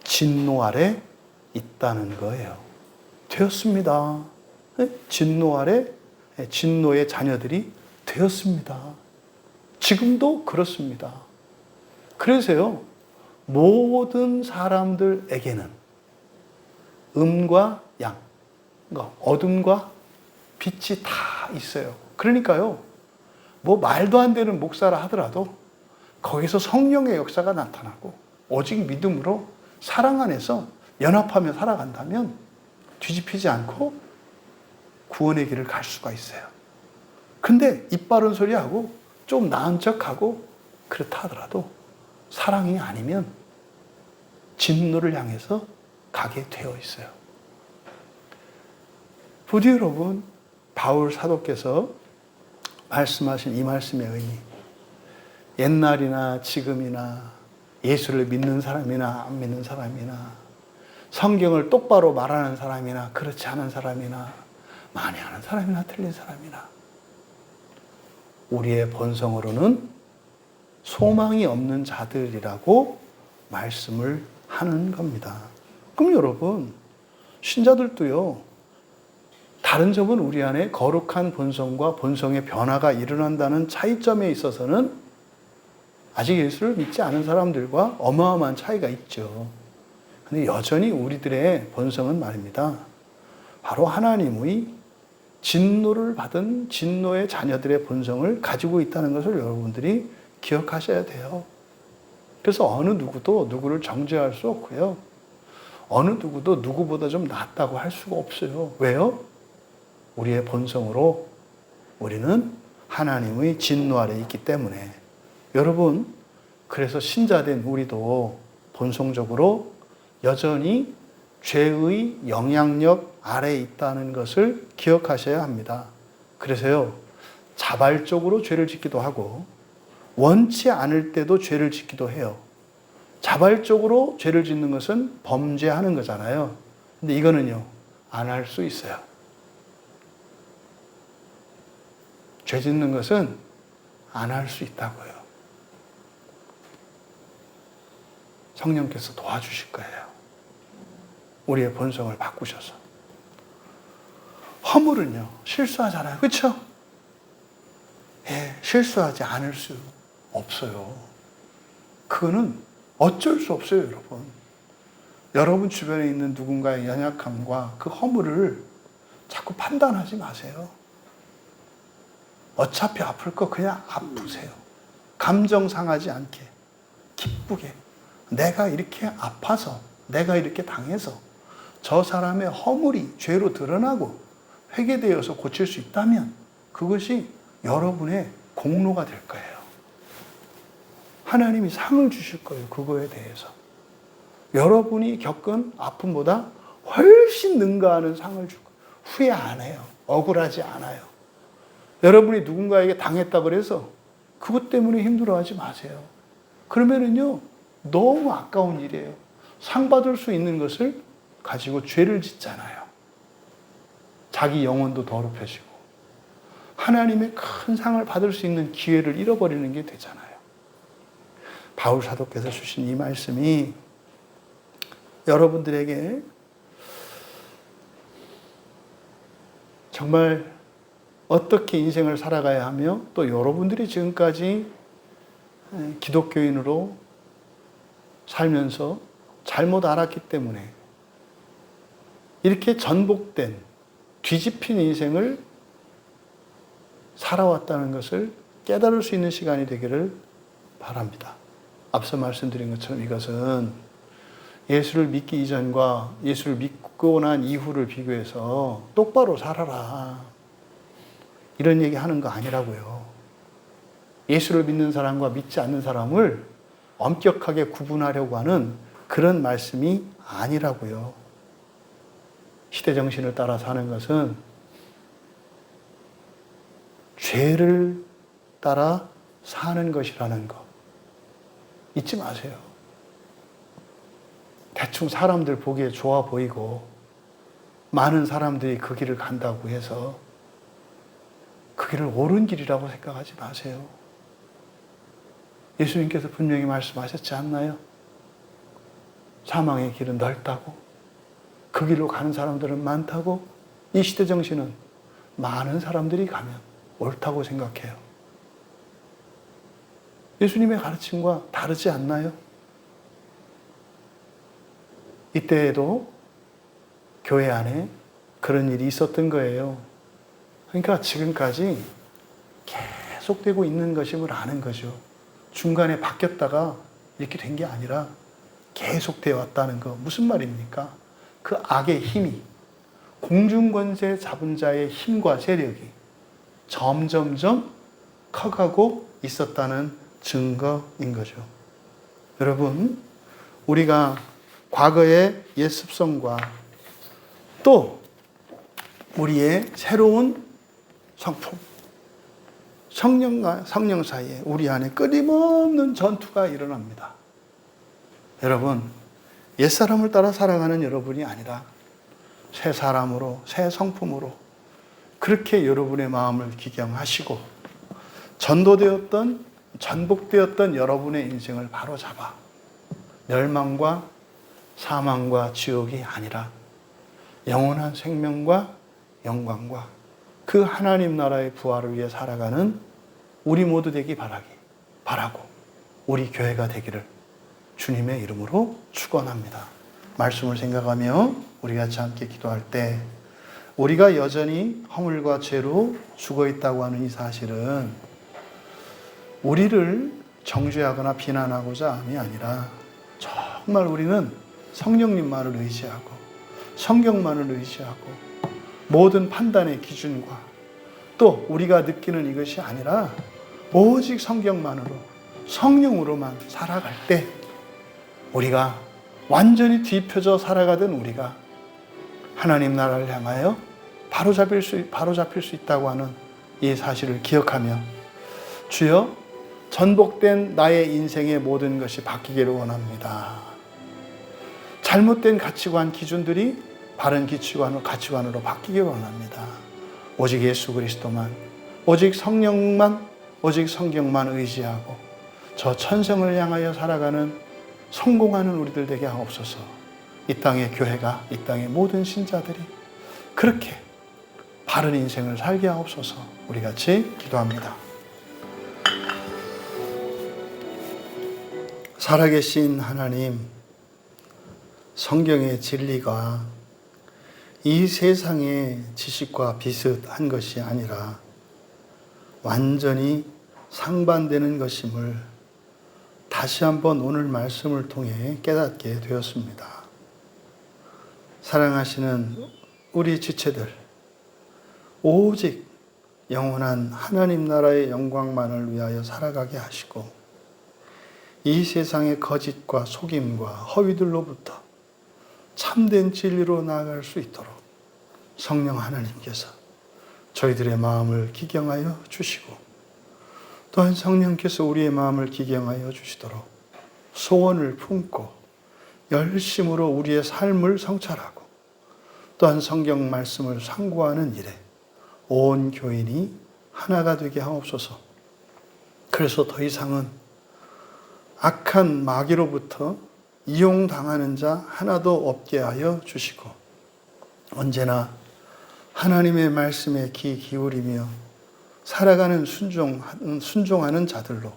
진노 아래 있다는 거예요. 되었습니다. 진노 아래 진노의 자녀들이 되었습니다. 지금도 그렇습니다. 그래서요, 모든 사람들에게는 음과 양, 그러니까 어둠과 빛이 다 있어요. 그러니까요, 뭐 말도 안 되는 목사라 하더라도 거기서 성령의 역사가 나타나고 오직 믿음으로 사랑 안에서 연합하며 살아간다면 뒤집히지 않고 구원의 길을 갈 수가 있어요. 근데 입 바른 소리하고 좀 나은 척하고 그렇다 하더라도 사랑이 아니면 진노를 향해서 가게 되어 있어요. 부디 여러분, 바울 사도께서 말씀하신 이 말씀의 의미, 옛날이나 지금이나 예수를 믿는 사람이나 안 믿는 사람이나 성경을 똑바로 말하는 사람이나 그렇지 않은 사람이나 많이 아는 사람이나 틀린 사람이나 우리의 본성으로는 소망이 없는 자들이라고 말씀을 하는 겁니다. 그럼 여러분, 신자들도요, 다른 점은 우리 안에 거룩한 본성과 본성의 변화가 일어난다는 차이점에 있어서는 아직 예수를 믿지 않은 사람들과 어마어마한 차이가 있죠. 근데 여전히 우리들의 본성은 말입니다, 바로 하나님의 진노를 받은 진노의 자녀들의 본성을 가지고 있다는 것을 여러분들이 기억하셔야 돼요. 그래서 어느 누구도 누구를 정죄할 수 없고요. 어느 누구도 누구보다 좀 낫다고 할 수가 없어요. 왜요? 우리의 본성으로 우리는 하나님의 진노 아래 있기 때문에. 여러분, 그래서 신자된 우리도 본성적으로 여전히 죄의 영향력 아래에 있다는 것을 기억하셔야 합니다. 그래서요, 자발적으로 죄를 짓기도 하고 원치 않을 때도 죄를 짓기도 해요. 자발적으로 죄를 짓는 것은 범죄하는 거잖아요. 근데 이거는요, 안 할 수 있어요. 죄 짓는 것은 안 할 수 있다고요. 성령께서 도와주실 거예요. 우리의 본성을 바꾸셔서. 허물은요, 실수하잖아요. 그렇죠? 예, 실수하지 않을 수 없어요. 그거는 어쩔 수 없어요, 여러분. 여러분 주변에 있는 누군가의 연약함과 그 허물을 자꾸 판단하지 마세요. 어차피 아플 거 그냥 아프세요. 감정 상하지 않게, 기쁘게. 내가 이렇게 아파서, 내가 이렇게 당해서 저 사람의 허물이 죄로 드러나고 회개되어서 고칠 수 있다면 그것이 여러분의 공로가 될 거예요. 하나님이 상을 주실 거예요. 그거에 대해서. 여러분이 겪은 아픔보다 훨씬 능가하는 상을 줄 거예요. 후회 안 해요. 억울하지 않아요. 여러분이 누군가에게 당했다 그래서 그것 때문에 힘들어하지 마세요. 그러면은요, 너무 아까운 일이에요. 상 받을 수 있는 것을 가지고 죄를 짓잖아요. 자기 영혼도 더럽혀지고 하나님의 큰 상을 받을 수 있는 기회를 잃어버리는 게 되잖아요. 바울 사도께서 주신 이 말씀이 여러분들에게 정말 어떻게 인생을 살아가야 하며 또 여러분들이 지금까지 기독교인으로 살면서 잘못 알았기 때문에 이렇게 전복된 뒤집힌 인생을 살아왔다는 것을 깨달을 수 있는 시간이 되기를 바랍니다. 앞서 말씀드린 것처럼 이것은 예수를 믿기 이전과 예수를 믿고 난 이후를 비교해서 똑바로 살아라, 이런 얘기 하는 거 아니라고요. 예수를 믿는 사람과 믿지 않는 사람을 엄격하게 구분하려고 하는 그런 말씀이 아니라고요. 시대 정신을 따라 사는 것은 죄를 따라 사는 것이라는 거 잊지 마세요. 대충 사람들 보기에 좋아 보이고 많은 사람들이 그 길을 간다고 해서 그 길을 옳은 길이라고 생각하지 마세요. 예수님께서 분명히 말씀하셨지 않나요? 사망의 길은 넓다고, 그 길로 가는 사람들은 많다고, 이 시대 정신은 많은 사람들이 가면 옳다고 생각해요. 예수님의 가르침과 다르지 않나요? 이때에도 교회 안에 그런 일이 있었던 거예요. 그러니까 지금까지 계속되고 있는 것임을 아는 거죠. 중간에 바뀌었다가 이렇게 된 게 아니라 계속되어 왔다는 거. 무슨 말입니까? 그 악의 힘이, 공중권세 잡은 자의 힘과 세력이 점점점 커가고 있었다는 증거인 거죠. 여러분, 우리가 과거의 옛 습성과 또 우리의 새로운 성품, 성령과 성령 사이에 우리 안에 끊임없는 전투가 일어납니다. 여러분, 옛사람을 따라 살아가는 여러분이 아니라 새 사람으로, 새 성품으로 그렇게 여러분의 마음을 기경하시고 전복되었던 여러분의 인생을 바로잡아 멸망과 사망과 지옥이 아니라 영원한 생명과 영광과 그 하나님 나라의 부활을 위해 살아가는 우리 모두 되기 바라고 우리 교회가 되기를 주님의 이름으로 축원합니다. 말씀을 생각하며 우리 같이 함께 기도할 때 우리가 여전히 허물과 죄로 죽어 있다고 하는 이 사실은 우리를 정죄하거나 비난하고자 함이 아니라 정말 우리는 성령님만을 의지하고 성경만을 의지하고 모든 판단의 기준과 또 우리가 느끼는 이것이 아니라 오직 성경만으로 성령으로만 살아갈 때 우리가 완전히 뒤펴져 살아가던 우리가 하나님 나라를 향하여 바로잡힐 수 있다고 하는 이 사실을 기억하며 주여 전복된 나의 인생의 모든 것이 바뀌기를 원합니다. 잘못된 가치관 기준들이 바른 가치관으로 바뀌기를 원합니다. 오직 예수 그리스도만, 오직 성령만, 오직 성경만 의지하고 저 천성을 향하여 살아가는 성공하는 우리들 되게 하옵소서. 이 땅의 교회가, 이 땅의 모든 신자들이 그렇게 바른 인생을 살게 하옵소서. 우리 같이 기도합니다. 살아계신 하나님, 성경의 진리가 이 세상의 지식과 비슷한 것이 아니라 완전히 상반되는 것임을 다시 한번 오늘 말씀을 통해 깨닫게 되었습니다. 사랑하시는 우리 지체들, 오직 영원한 하나님 나라의 영광만을 위하여 살아가게 하시고 이 세상의 거짓과 속임과 허위들로부터 참된 진리로 나아갈 수 있도록 성령 하나님께서 저희들의 마음을 기경하여 주시고 또한 성령께서 우리의 마음을 기경하여 주시도록 소원을 품고 열심으로 우리의 삶을 성찰하고 또한 성경 말씀을 상고하는 일에 온 교인이 하나가 되게 하옵소서. 그래서 더 이상은 악한 마귀로부터 이용당하는 자 하나도 없게 하여 주시고 언제나 하나님의 말씀에 귀 기울이며 살아가는 순종하는 자들로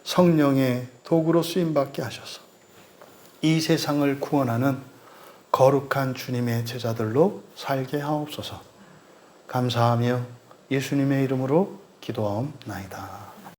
성령의 도구로 쓰임받게 하셔서 이 세상을 구원하는 거룩한 주님의 제자들로 살게 하옵소서. 감사하며 예수님의 이름으로 기도하옵나이다.